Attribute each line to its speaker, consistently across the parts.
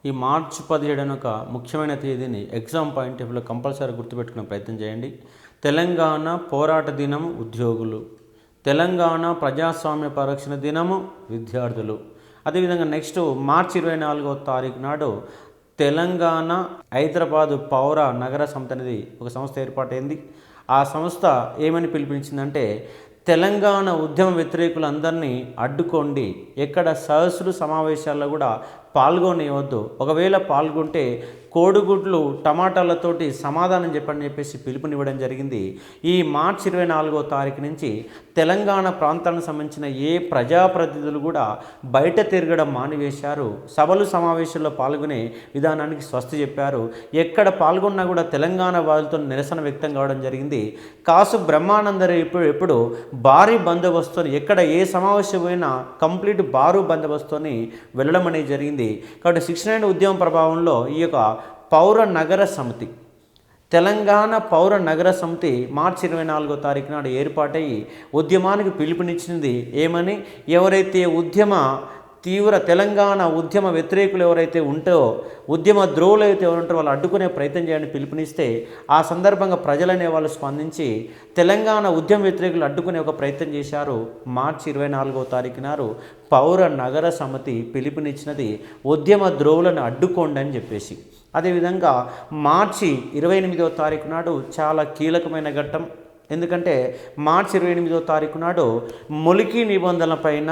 Speaker 1: ఈ మార్చి 17 ఒక ముఖ్యమైన తేదీని ఎగ్జామ్ పాయింట్ ఆఫ్ వ్యూలో కంపల్సరీ గుర్తుపెట్టుకునే ప్రయత్నం చేయండి. తెలంగాణ పోరాట దినం ఉద్యోగులు, తెలంగాణ ప్రజాస్వామ్య పరిరక్షణ దినము విద్యార్థులు. అదేవిధంగా నెక్స్ట్ మార్చి 24వ తారీఖు నాడు తెలంగాణ హైదరాబాదు పౌర నగర సంస్థ అనేది ఒక సంస్థ ఏర్పాటైంది. ఆ సంస్థ ఏమని పిలుపునిచ్చిందంటే, తెలంగాణ ఉద్యమ వ్యతిరేకులందరినీ అడ్డుకోండి, ఎక్కడ సదస్సులు సమావేశాల్లో కూడా పాల్గొనేవద్దు, ఒకవేళ పాల్గొంటే కోడిగుడ్లు టమాటాలతోటి సమాధానం చెప్పేసి పిలుపునివ్వడం జరిగింది. ఈ మార్చి 24వ తారీఖు నుంచి తెలంగాణ ప్రాంతానికి సంబంధించిన ఏ ప్రజాప్రతినిధులు కూడా బయట తిరగడం మానివేశారు. సభలు సమావేశాల్లో పాల్గొనే విధానానికి స్వస్తి చెప్పారు. ఎక్కడ పాల్గొన్నా కూడా తెలంగాణ వాళ్ళతో నిరసన వ్యక్తం కావడం జరిగింది. కాసు బ్రహ్మానందరు ఎప్పుడు భారీ బందోబస్తుని, ఎక్కడ ఏ సమావేశం పోయినా కంప్లీట్ భారీ బందోబస్తుని వెళ్ళడం అనేది జరిగింది. కాబట్టి 69 ఉద్యమం ప్రభావంలో ఈ యొక్క పౌర నగర సమితి, తెలంగాణ పౌర నగర సమితి మార్చి 24వ తారీఖు నాడు ఏర్పాటయ్యి ఉద్యమానికి పిలుపునిచ్చింది. ఏమని, ఎవరైతే తీవ్ర తెలంగాణ ఉద్యమ వ్యతిరేకులు ఎవరైతే ఉంటారో, ఉద్యమ ద్రోవులు అయితే ఎవరు ఉంటారో వాళ్ళు అడ్డుకునే ప్రయత్నం చేయాలని పిలుపునిస్తే, ఆ సందర్భంగా ప్రజలనే వాళ్ళు స్పందించి తెలంగాణ ఉద్యమ వ్యతిరేకులు అడ్డుకునే ఒక ప్రయత్నం చేశారు. మార్చి 24వ తారీఖు నాడు పౌర నగర సమితి పిలుపునిచ్చినది ఉద్యమ ద్రోవులను అడ్డుకోండి అని చెప్పేసి. అదేవిధంగా మార్చి 28వ తారీఖు నాడు చాలా కీలకమైన ఘట్టం. ఎందుకంటే మార్చి 28వ తారీఖు నాడు మొలికీ నిబంధనల పైన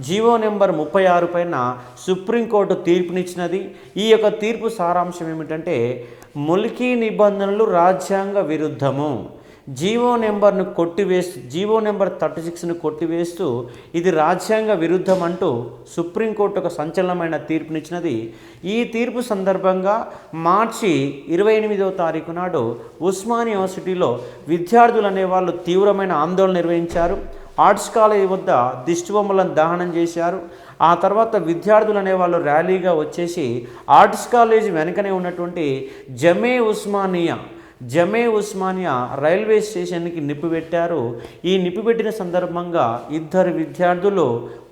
Speaker 1: జీవో నెంబర్ 36 పైన సుప్రీంకోర్టు తీర్పునిచ్చినది. ఈ యొక్క తీర్పు సారాంశం ఏమిటంటే, మొలికీ నిబంధనలు రాజ్యాంగ విరుద్ధము, జీవో నెంబర్ను కొట్టివేస్తూ, జీవో నెంబర్ 36ను కొట్టివేస్తూ ఇది రాజ్యాంగ విరుద్ధం అంటూ సుప్రీంకోర్టు ఒక సంచలనమైన తీర్పునిచ్చినది. ఈ తీర్పు సందర్భంగా మార్చి 28వ తారీఖు నాడు ఉస్మానియా యూనివర్సిటీలో విద్యార్థులు అనేవాళ్ళు తీవ్రమైన ఆందోళన నిర్వహించారు. ఆర్ట్స్ కాలేజీ వద్ద దిష్టిబొమ్మలను దహనం చేశారు. ఆ తర్వాత విద్యార్థులు అనేవాళ్ళు ర్యాలీగా వచ్చేసి ఆర్ట్స్ కాలేజీ వెనుకనే ఉన్నటువంటి జమే ఉస్మానియా రైల్వే స్టేషన్కి నిప్పిపెట్టారు. ఈ నిప్పిపెట్టిన సందర్భంగా 2 విద్యార్థులు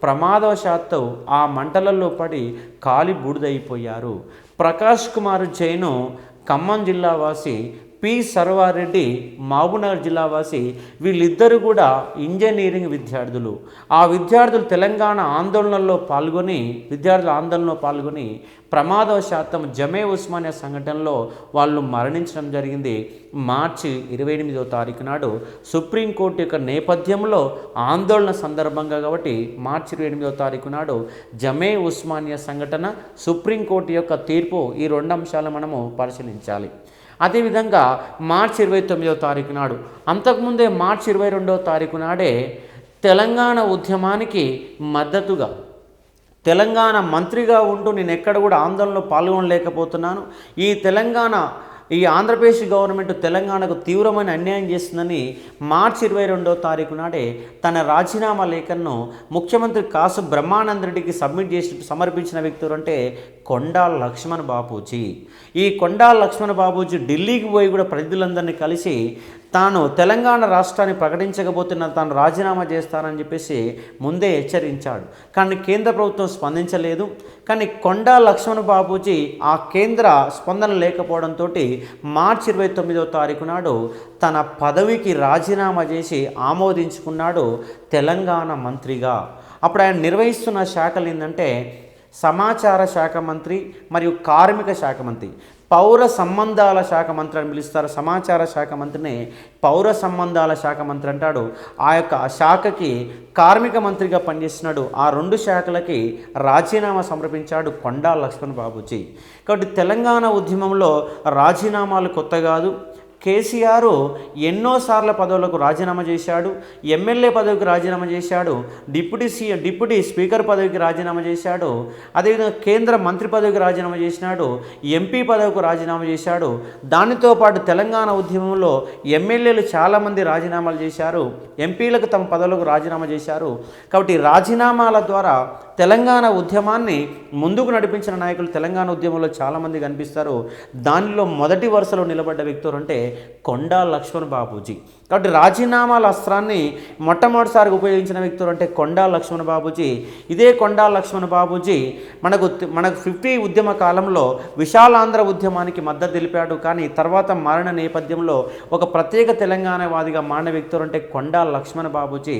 Speaker 1: ప్రమాదవశాత్తు ఆ మంటలలో పడి కాలి బూడిదైపోయారు. ప్రకాష్ కుమార్ జైను ఖమ్మం జిల్లావాసి, పి సర్వారెడ్డి మహబూబ్నగర్ జిల్లావాసి, వీళ్ళిద్దరూ కూడా ఇంజనీరింగ్ విద్యార్థులు. ఆ విద్యార్థులు తెలంగాణ ఆందోళనలో పాల్గొని ప్రమాదవశాత్తు జమే ఉస్మానియా సంఘటనలో వాళ్ళు మరణించడం జరిగింది. మార్చి 28వ తారీఖు నాడు సుప్రీంకోర్టు యొక్క నేపథ్యంలో ఆందోళన సందర్భంగా కాబట్టి మార్చి 28వ తారీఖు నాడు జమే ఉస్మానియా సంఘటన, సుప్రీంకోర్టు యొక్క తీర్పు, ఈ 2 అంశాలు మనము పరిశీలించాలి. అదేవిధంగా మార్చి 29వ తారీఖు నాడు, అంతకుముందే మార్చి 22వ తారీఖు నాడే తెలంగాణ ఉద్యమానికి మద్దతుగా తెలంగాణ మంత్రిగా ఉంటూ నేను ఎక్కడ కూడా ఆందోళనలో పాల్గొనలేకపోతున్నాను, ఈ ఆంధ్రప్రదేశ్ గవర్నమెంట్ తెలంగాణకు తీవ్రమైన అన్యాయం చేస్తుందని మార్చి 22వ తారీఖు నాడే తన రాజీనామా లేఖను ముఖ్యమంత్రి కాసు బ్రహ్మానందరెడ్డికి సమర్పించిన వ్యక్తులు అంటే కొండా లక్ష్మణ్ బాపూజీ. ఈ కొండా లక్ష్మణ్ బాపూజీ ఢిల్లీకి పోయి కూడా ప్రజలందరినీ కలిసి తాను తెలంగాణ రాష్ట్రాన్ని ప్రకటించకపోతే తాను రాజీనామా చేస్తానని చెప్పేసి ముందే హెచ్చరించాడు. కానీ కేంద్ర ప్రభుత్వం స్పందించలేదు. కానీ కొండా లక్ష్మణ్ బాపూజీ ఆ కేంద్ర స్పందన లేకపోవడంతో మార్చి 29వ తారీఖు నాడు తన పదవికి రాజీనామా చేసి ఆమోదించుకున్నాడు తెలంగాణ మంత్రిగా. అప్పుడు ఆయన నిర్వహిస్తున్న శాఖలు ఏంటంటే సమాచార శాఖ మంత్రి మరియు కార్మిక శాఖ మంత్రి, పౌర సంబంధాల శాఖ మంత్రి అని పిలుస్తారు. సమాచార శాఖ మంత్రిని పౌర సంబంధాల శాఖ మంత్రి అంటాడు. ఆ యొక్క శాఖకి కార్మిక మంత్రిగా పనిచేస్తున్నాడు. ఆ 2 శాఖలకి రాజీనామా సమర్పించాడు కొండా లక్ష్మణ్ బాపూజీ. కాబట్టి తెలంగాణ ఉద్యమంలో రాజీనామాలు కొత్త కాదు. కేసీఆర్ ఎన్నోసార్ల పదవులకు రాజీనామా చేశాడు. ఎమ్మెల్యే పదవికి రాజీనామా చేశాడు. డిప్యూటీ స్పీకర్ పదవికి రాజీనామా చేశాడు. అదేవిధంగా కేంద్ర మంత్రి పదవికి రాజీనామా చేసినాడు. ఎంపీ పదవికి రాజీనామా చేశాడు. దానితో పాటు తెలంగాణ ఉద్యమంలో ఎమ్మెల్యేలు చాలామంది రాజీనామాలు చేశారు. ఎంపీలకు తమ పదవులకు రాజీనామా చేశారు. కాబట్టి రాజీనామాల ద్వారా తెలంగాణ ఉద్యమాన్ని ముందుకు నడిపించిన నాయకులు తెలంగాణ ఉద్యమంలో చాలామంది కనిపిస్తారు. దానిలో మొదటి వరుసలో నిలబడ్డ వ్యక్తులు అంటే కొండా లక్ష్మణ్ బాబూజీ. కాబట్టి రాజీనామాల అస్త్రాన్ని మొట్టమొదటిసారిగా ఉపయోగించిన వ్యక్తులు అంటే కొండా లక్ష్మణ్ బాబూజీ. ఇదే కొండా లక్ష్మణ్ బాబూజీ మనకు 50 ఉద్యమ కాలంలో విశాలాంధ్ర ఉద్యమానికి మద్దతు తెలిపాడు. కానీ తర్వాత మారిన నేపథ్యంలో ఒక ప్రత్యేక తెలంగాణవాదిగా మారిన వ్యక్తులు అంటే కొండా లక్ష్మణ్ బాబూజీ.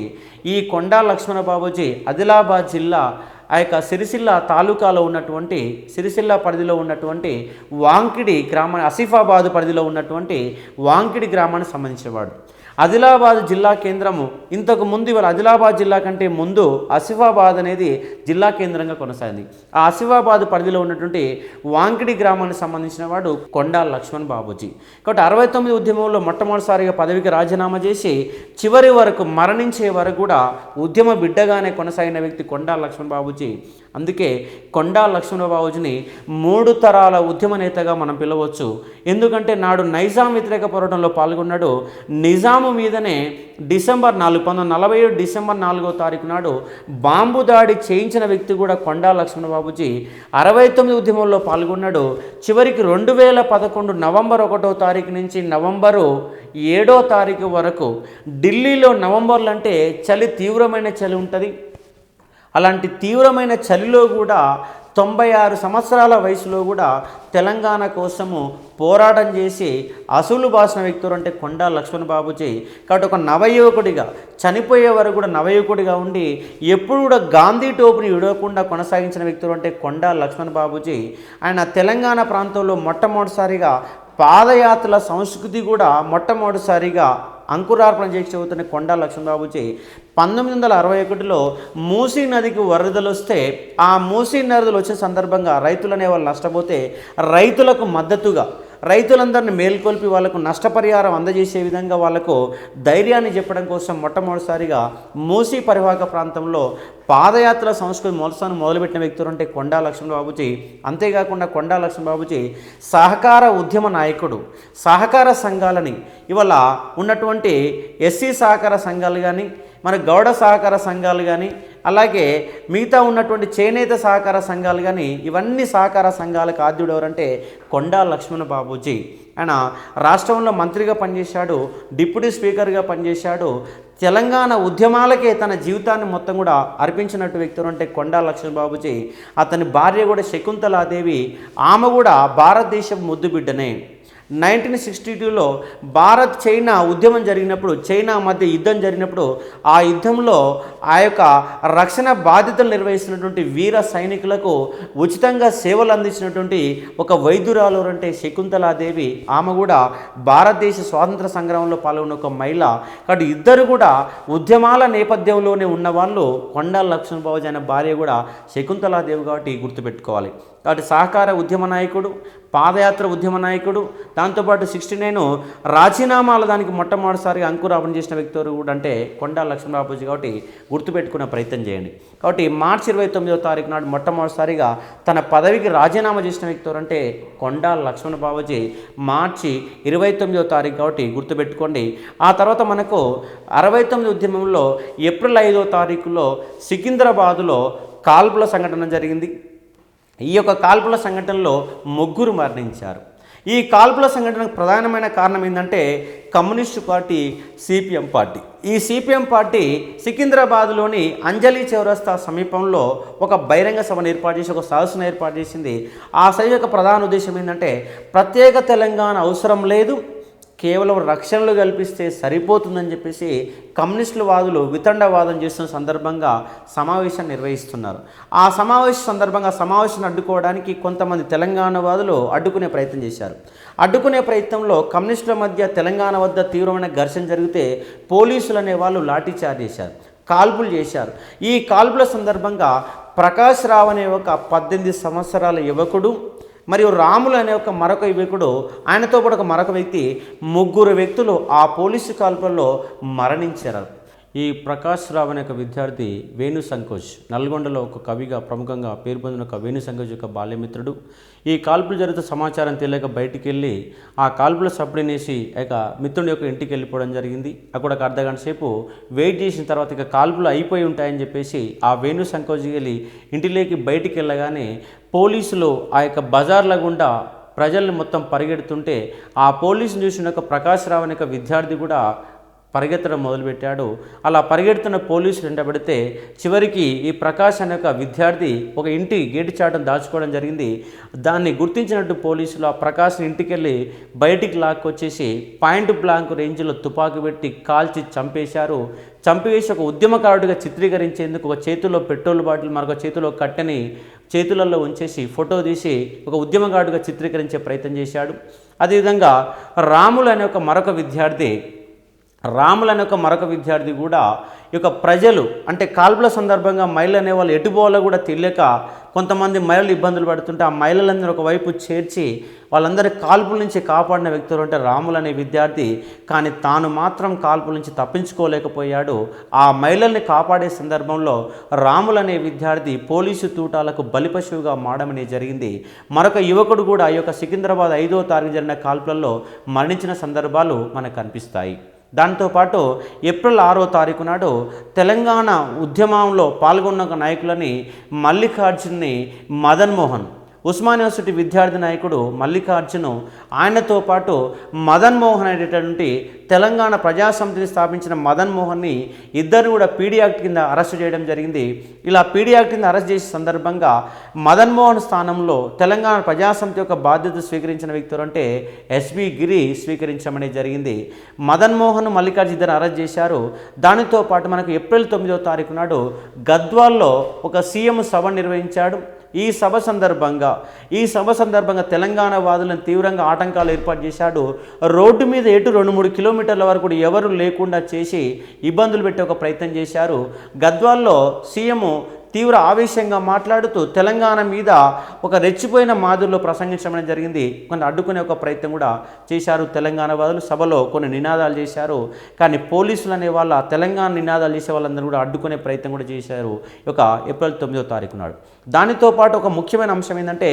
Speaker 1: ఈ కొండా లక్ష్మణ్ బాబూజీ ఆదిలాబాద్ జిల్లా ఆ యొక్క సిరిసిల్ల తాలూకాలో ఉన్నటువంటి సిరిసిల్ల పరిధిలో ఉన్నటువంటి వాంకిడి గ్రామాన్ని, ఆసిఫాబాద్ పరిధిలో ఉన్నటువంటి వాంకిడి గ్రామానికి సంబంధించినవాడు. ఆదిలాబాద్ జిల్లా కేంద్రము ఇంతకు ముందు ఇవాళ ఆదిలాబాద్ జిల్లా కంటే ముందు ఆసిఫాబాద్ అనేది జిల్లా కేంద్రంగా కొనసాగింది. ఆ ఆసిఫాబాద్ పరిధిలో ఉన్నటువంటి వాంకిడి గ్రామానికి సంబంధించిన వాడు కొండా లక్ష్మణ్ బాబూజీ. కాబట్టి 69 ఉద్యమంలో మొట్టమొదటిసారిగా పదవికి రాజీనామా చేసి చివరి వరకు మరణించే వరకు కూడా ఉద్యమ బిడ్డగానే కొనసాగిన వ్యక్తి కొండా లక్ష్మణ్ బాబూజీ. అందుకే కొండా లక్ష్మణ బాబూజీని 3 తరాల ఉద్యమ నేతగా మనం పిలవచ్చు. ఎందుకంటే నాడు నైజాం వ్యతిరేక పోరాటంలో పాల్గొన్నాడు. నిజాము మీదనే డిసెంబర్ 4, 1947 డిసెంబర్ 4వ తారీఖు నాడు బాంబు దాడి చేయించిన వ్యక్తి కూడా కొండా లక్ష్మణ బాబూజీ. 69 ఉద్యమంలో పాల్గొన్నాడు. చివరికి 2011 నవంబర్ 1వ తారీఖు నుంచి నవంబరు 7వ తారీఖు వరకు ఢిల్లీలో నవంబర్లు అంటే చలి, తీవ్రమైన చలి ఉంటుంది. అలాంటి తీవ్రమైన చలిలో కూడా 96 సంవత్సరాల వయసులో కూడా తెలంగాణ కోసము పోరాటం చేసి అసలు బాసిన వ్యక్తులు అంటే కొండా లక్ష్మణ్ బాబూజీ. కాబట్టి ఒక నవయువకుడిగా చనిపోయే వరకు కూడా నవయువకుడిగా ఉండి ఎప్పుడు కూడా గాంధీ టోపుని విడవకుండా కొనసాగించిన వ్యక్తులు అంటే కొండా లక్ష్మణ్ బాబూజీ. ఆయన తెలంగాణ ప్రాంతంలో మొట్టమొదటిసారిగా పాదయాత్రల సంస్కృతి కూడా మొట్టమొదటిసారిగా అంకురార్పణ చేసి చదువుతున్న కొండా లక్ష్మణ్ బాబూజీ 1961లో మూసీ నదికి వరదలు వస్తే ఆ మూసీ నదులు వచ్చిన సందర్భంగా రైతులు అనేవాళ్ళు నష్టపోతే రైతులకు మద్దతుగా రైతులందరినీ మేల్కొల్పి వాళ్లకు నష్టపరిహారం అందజేసే విధంగా వాళ్లకు ధైర్యాన్ని చెప్పడం కోసం మొట్టమొదటిసారిగా మూసీ పరివాహక ప్రాంతంలో పాదయాత్ర సంస్కృతి మొదలుపెట్టిన వ్యక్తులు అంటే కొండా లక్ష్మణ్ బాబూజీ. అంతేకాకుండా కొండా లక్ష్మణ్ బాబూజీ సహకార ఉద్యమ నాయకుడు. సహకార సంఘాలని ఇవాళ ఉన్నటువంటి ఎస్సీ సహకార సంఘాలు కానీ, మన గౌడ సహకార సంఘాలు కానీ, అలాగే మిగతా ఉన్నటువంటి చేనేత సహకార సంఘాలు కానీ, ఇవన్నీ సహకార సంఘాలకు ఆద్యుడు ఎవరంటే కొండా లక్ష్మణ్ బాబూజీ. ఆయన రాష్ట్రంలో మంత్రిగా పనిచేశాడు, డిప్యూటీ స్పీకర్గా పనిచేశాడు. తెలంగాణ ఉద్యమాలకే తన జీవితాన్ని మొత్తం కూడా అర్పించినట్టు వ్యక్తులు అంటే కొండా లక్ష్మణ్ బాబూజీ. అతని భార్య కూడా శకుంతలాదేవి, ఆమె కూడా భారతదేశం ముద్దుబిడ్డనే. 1962లో భారత్ చైనా ఉద్యమం జరిగినప్పుడు, చైనా మధ్య యుద్ధం జరిగినప్పుడు ఆ యుద్ధంలో ఆ యొక్క రక్షణ బాధ్యతలు నిర్వహిస్తున్నటువంటి వీర సైనికులకు ఉచితంగా సేవలు అందించినటువంటి ఒక వైద్యురాలు అంటే శకుంతలాదేవి. ఆమె కూడా భారతదేశ స్వాతంత్ర సంగ్రామంలో పాల్గొన్న ఒక మహిళ. కాబట్టి ఇద్దరు కూడా ఉద్యమాల నేపథ్యంలోనే ఉన్నవాళ్ళు. కొండా లక్ష్మణ్ బాబూజీ అనే భార్య కూడా శకుంతలాదేవి కాబట్టి గుర్తుపెట్టుకోవాలి. కాబట్టి సహకార ఉద్యమ నాయకుడు, పాదయాత్ర ఉద్యమ నాయకుడు, దాంతోపాటు 69 రాజీనామాల దానికి మొట్టమొదటిసారిగా అంకురార్పణ చేసిన వ్యక్తులు కూడా అంటే కొండా లక్ష్మణ్ బాబూజీ. కాబట్టి గుర్తుపెట్టుకునే ప్రయత్నం చేయండి. కాబట్టి మార్చి 29వ తారీఖు నాడు మొట్టమొదటిసారిగా తన పదవికి రాజీనామా చేసిన వ్యక్తులు అంటే కొండా లక్ష్మణ్ బాబూజీ. మార్చి 29వ తారీఖు కాబట్టి గుర్తుపెట్టుకోండి. ఆ తర్వాత మనకు 69 ఉద్యమంలో ఏప్రిల్ 5వ తారీఖులో సికింద్రాబాదులో కాల్పుల సంఘటన జరిగింది. ఈ యొక్క కాల్పుల సంఘటనలో 3 మరణించారు. ఈ కాల్పుల సంఘటనకు ప్రధానమైన కారణం ఏంటంటే కమ్యూనిస్టు పార్టీ, సిపిఎం పార్టీ. ఈ సిపిఎం పార్టీ సికింద్రాబాద్లోని అంజలి చౌరస్తా సమీపంలో ఒక బహిరంగ సభను ఏర్పాటు చేసి ఒక సదస్సును ఏర్పాటు చేసింది. ఆ సభ యొక్క ప్రధాన ఉద్దేశం ఏంటంటే ప్రత్యేక తెలంగాణ అవసరం లేదు, కేవలం రక్షణలు కల్పిస్తే సరిపోతుందని చెప్పేసి కమ్యూనిస్టుల వాదులు వితండవాదం చేస్తున్న సందర్భంగా సమావేశాన్ని నిర్వహిస్తున్నారు. ఆ సమావేశం సందర్భంగా సమావేశాన్ని అడ్డుకోవడానికి కొంతమంది తెలంగాణ వాదులు అడ్డుకునే ప్రయత్నం చేశారు. అడ్డుకునే ప్రయత్నంలో కమ్యూనిస్టుల మధ్య తెలంగాణ వద్ద తీవ్రమైన ఘర్షణ జరిగితే పోలీసులు అనే వాళ్ళు లాఠీచార్జ్ చేశారు, కాల్పులు చేశారు. ఈ కాల్పుల సందర్భంగా ప్రకాష్ రావు అనే ఒక 18 సంవత్సరాల యువకుడు మరియు రాములు అనే ఒక మరొక యువకుడు, ఆయనతో పాటు ఒక మరొక వ్యక్తి, 3 వ్యక్తులు ఆ పోలీసు కాల్పుల్లో మరణించారు. ఈ ప్రకాష్ రావు అనే ఒక విద్యార్థి వేణు సంకోచ్, నల్గొండలో ఒక కవిగా ప్రముఖంగా పేరు పొందిన ఒక వేణు సంకోచ్ యొక్క బాల్యమిత్రుడు. ఈ కాల్పులు జరుగుతూ సమాచారం తెలియక బయటికి వెళ్ళి ఆ కాల్పుల సప్పుడినేసి ఇక మిత్రుడి యొక్క ఇంటికి వెళ్ళిపోవడం జరిగింది. అక్కడ ఒక అర్ధగంట సేపు వెయిట్ చేసిన తర్వాత ఇక కాల్పులు అయిపోయి ఉంటాయని చెప్పేసి ఆ వేణు సంకోచ్ వెళ్ళి ఇంటిలోకి బయటికి వెళ్ళగానే పోలీసులు ఆ యొక్క బజార్ల గుండా ప్రజల్ని మొత్తం పరిగెడుతుంటే ఆ పోలీసుని చూసిన ఒక ప్రకాష్ రావు అనే ఒక విద్యార్థి కూడా పరిగెత్తడం మొదలుపెట్టాడు. అలా పరిగెడుతున్న పోలీసులు వెంటబడితే చివరికి ఈ ప్రకాష్ అనే ఒక విద్యార్థి ఒక ఇంటి గేటు చాటును దాచుకోవడం జరిగింది. దాన్ని గుర్తించినట్టు పోలీసులు ఆ ప్రకాష్ని ఇంటికి వెళ్ళి బయటికి లాక్కొచ్చేసి పాయింట్ బ్లాంక్ రేంజ్లో తుపాకీ పెట్టి కాల్చి చంపేశారు. చంపివేసి ఒక ఉద్యమకారుడిగా చిత్రీకరించేందుకు ఒక చేతిలో పెట్రోల్ బాటిల్ మరొక చేతిలో కట్టెని చేతులలో ఉంచేసి ఫోటో తీసి ఒక ఉద్యమకారుడిగా చిత్రీకరించే ప్రయత్నం చేశాడు. అదేవిధంగా రాములు అనే ఒక మరొక విద్యార్థి కూడా ఈ యొక్క ప్రజలు అంటే కాల్పుల సందర్భంగా మహిళలు అనేవాళ్ళు ఎటుపోవాలో కూడా తెలియక కొంతమంది మహిళలు ఇబ్బందులు పడుతుంటే ఆ మహిళలందరూ ఒకవైపు చేర్చి వాళ్ళందరి కాల్పుల నుంచి కాపాడిన వ్యక్తులు అంటే రాములు అనే విద్యార్థి. కానీ తాను మాత్రం కాల్పుల నుంచి తప్పించుకోలేకపోయాడు. ఆ మహిళల్ని కాపాడే సందర్భంలో రాములు అనే విద్యార్థి పోలీసు తూటాలకు బలిపశువుగా మారడం జరిగింది. మరొక యువకుడు కూడా ఈ యొక్క సికింద్రాబాద్ 5వ తారీఖు జరిగిన కాల్పులలో మరణించిన సందర్భాలు మనకు కనిపిస్తాయి. దాంతోపాటు ఏప్రిల్ 6వ తారీఖు నాడు తెలంగాణ ఉద్యమంలో పాల్గొన్న నాయకులని మల్లికార్జున్ని మదన్ మోహన్ ఉస్మానియా యూనివర్సిటీ విద్యార్థి నాయకుడు మల్లికార్జును ఆయనతో పాటు మదన్ మోహన్ అనేటటువంటి తెలంగాణ ప్రజాసమితిని స్థాపించిన మదన్ మోహన్ని ఇద్దరు కూడా పీడీ యాక్ట్ కింద అరెస్ట్ చేయడం జరిగింది. ఇలా పీడీ యాక్ట్ కింద అరెస్ట్ చేసే సందర్భంగా మదన్ మోహన్ స్థానంలో తెలంగాణ ప్రజాసమితి యొక్క బాధ్యత స్వీకరించిన వ్యక్తులు అంటే ఎస్బి గిరి స్వీకరించడం జరిగింది. మదన్ మోహన్ మల్లికార్జున ఇద్దరు అరెస్ట్ చేశారు. దానితో పాటు మనకు ఏప్రిల్ 9వ తారీఖు నాడు గద్వాల్లో ఒక సీఎం సభ నిర్వహించాడు. ఈ సభ సందర్భంగా తెలంగాణ వాదులను తీవ్రంగా ఆటంకాలు ఏర్పాటు చేశాడు. రోడ్డు మీద 2-3 కిలోమీటర్ల వరకు కూడా ఎవరు లేకుండా చేసి ఇబ్బందులు పెట్టే ఒక ప్రయత్నం చేశారు. గద్వాల్లో సీఎం తీవ్ర ఆవేశంగా మాట్లాడుతూ తెలంగాణ మీద ఒక రెచ్చిపోయిన మాదిరిలో ప్రసంగించడం జరిగింది. కొన్ని అడ్డుకునే ఒక ప్రయత్నం కూడా చేశారు తెలంగాణ వాదులు. సభలో కొన్ని నినాదాలు చేశారు. కానీ పోలీసులు అనే వాళ్ళ తెలంగాణ నినాదాలు చేసే వాళ్ళందరూ కూడా అడ్డుకునే ప్రయత్నం కూడా చేశారు ఒక ఏప్రిల్ 9వ తారీఖు నాడు. దానితో పాటు ఒక ముఖ్యమైన అంశం ఏంటంటే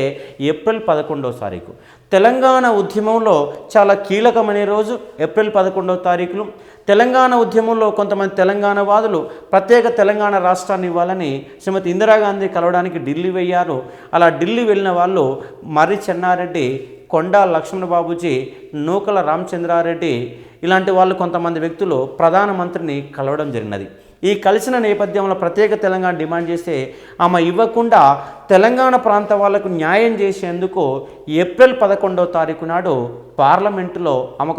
Speaker 1: ఏప్రిల్ 11వ తారీఖు తెలంగాణ ఉద్యమంలో చాలా కీలకమైన రోజు. ఏప్రిల్ 11వ తారీఖును తెలంగాణ ఉద్యమంలో కొంతమంది తెలంగాణ వాదులు ప్రత్యేక తెలంగాణ రాష్ట్రాన్ని ఇవ్వాలని శ్రీమతి ఇందిరాగాంధీ కలవడానికి ఢిల్లీ వెళ్ళారు. అలా ఢిల్లీ వెళ్ళిన వాళ్ళు మర్రి చెన్నారెడ్డి, కొండా లక్ష్మణ బాబుజీ, నూకల రామచంద్రారెడ్డి ఇలాంటి వాళ్ళు కొంతమంది వ్యక్తులు ప్రధానమంత్రిని కలవడం జరిగినది. ఈ కలిసిన నేపథ్యంలో ప్రత్యేక తెలంగాణ డిమాండ్ చేస్తే ఆమె ఇవ్వకుండా తెలంగాణ ప్రాంత వాళ్లకు న్యాయం చేసేందుకు ఏప్రిల్ 11వ తారీఖు నాడు పార్లమెంటులో ఆమె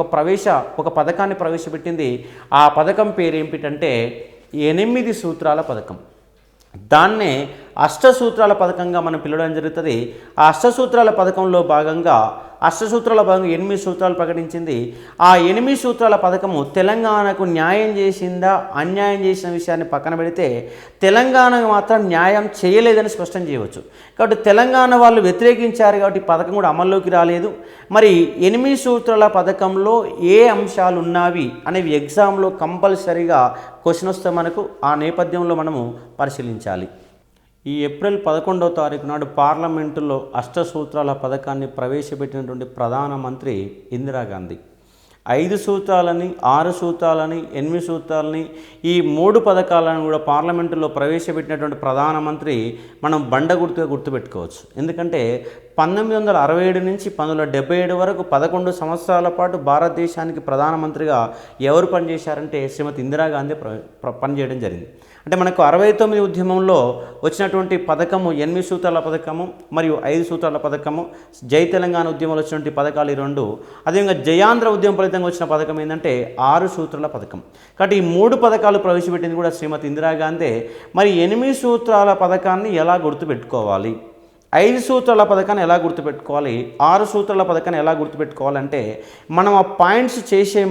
Speaker 1: ఒక పథకాన్ని ప్రవేశపెట్టింది. ఆ పథకం పేరు ఏమిటంటే 8 సూత్రాల పథకం. దాన్నే అష్టసూత్రాల పథకంగా మనం పిలవడం జరుగుతుంది. ఆ అష్టసూత్రాల పథకంలో భాగంగా 8 సూత్రాలు ప్రకటించింది. ఆ 8 సూత్రాల పథకము తెలంగాణకు న్యాయం చేసిందా అన్యాయం చేసిన విషయాన్ని పక్కన పెడితే తెలంగాణకు మాత్రం న్యాయం చేయలేదని స్పష్టం చేయవచ్చు. కాబట్టి తెలంగాణ వాళ్ళు వ్యతిరేకించారు కాబట్టి పథకం కూడా అమల్లోకి రాలేదు. మరి 8 సూత్రాల పథకంలో ఏ అంశాలు ఉన్నవి అనేవి ఎగ్జామ్లో కంపల్సరీగా క్వశ్చన్ వస్తే మనకు ఆ నేపథ్యంలో మనము పరిశీలించాలి. ఈ ఏప్రిల్ 11వ తారీఖు నాడు పార్లమెంటులో అష్టసూత్రాల పథకాన్ని ప్రవేశపెట్టినటువంటి ప్రధానమంత్రి ఇందిరాగాంధీ. 5 సూత్రాలని 6 సూత్రాలని 8 సూత్రాలని ఈ 3 పథకాలను కూడా పార్లమెంటులో ప్రవేశపెట్టినటువంటి ప్రధానమంత్రి మనం బండ గుర్తుపెట్టుకోవచ్చు. ఎందుకంటే 1967 నుంచి 1977 వరకు 11 సంవత్సరాల పాటు భారతదేశానికి ప్రధానమంత్రిగా ఎవరు పనిచేశారంటే శ్రీమతి ఇందిరాగాంధీ పనిచేయడం జరిగింది. అంటే మనకు 69 ఉద్యమంలో వచ్చినటువంటి పథకము 8 సూత్రాల పథకము మరియు 5 సూత్రాల పథకము, జై తెలంగాణ ఉద్యమంలో వచ్చినటువంటి పథకాలు 2. అదేవిధంగా జయాంధ్ర ఉద్యమం ఫలితంగా వచ్చిన పథకం ఏంటంటే 6 సూత్రాల పథకం. కాబట్టి ఈ 3 పథకాలు ప్రవేశపెట్టింది కూడా శ్రీమతి ఇందిరాగాంధీ. మరి 8 సూత్రాల పథకాన్ని ఎలా గుర్తుపెట్టుకోవాలి, 5 సూత్రాల పథకాన్ని ఎలా గుర్తుపెట్టుకోవాలి, 6 సూత్రాల పథకాన్ని ఎలా గుర్తుపెట్టుకోవాలంటే మనం ఆ పాయింట్స్ చేసే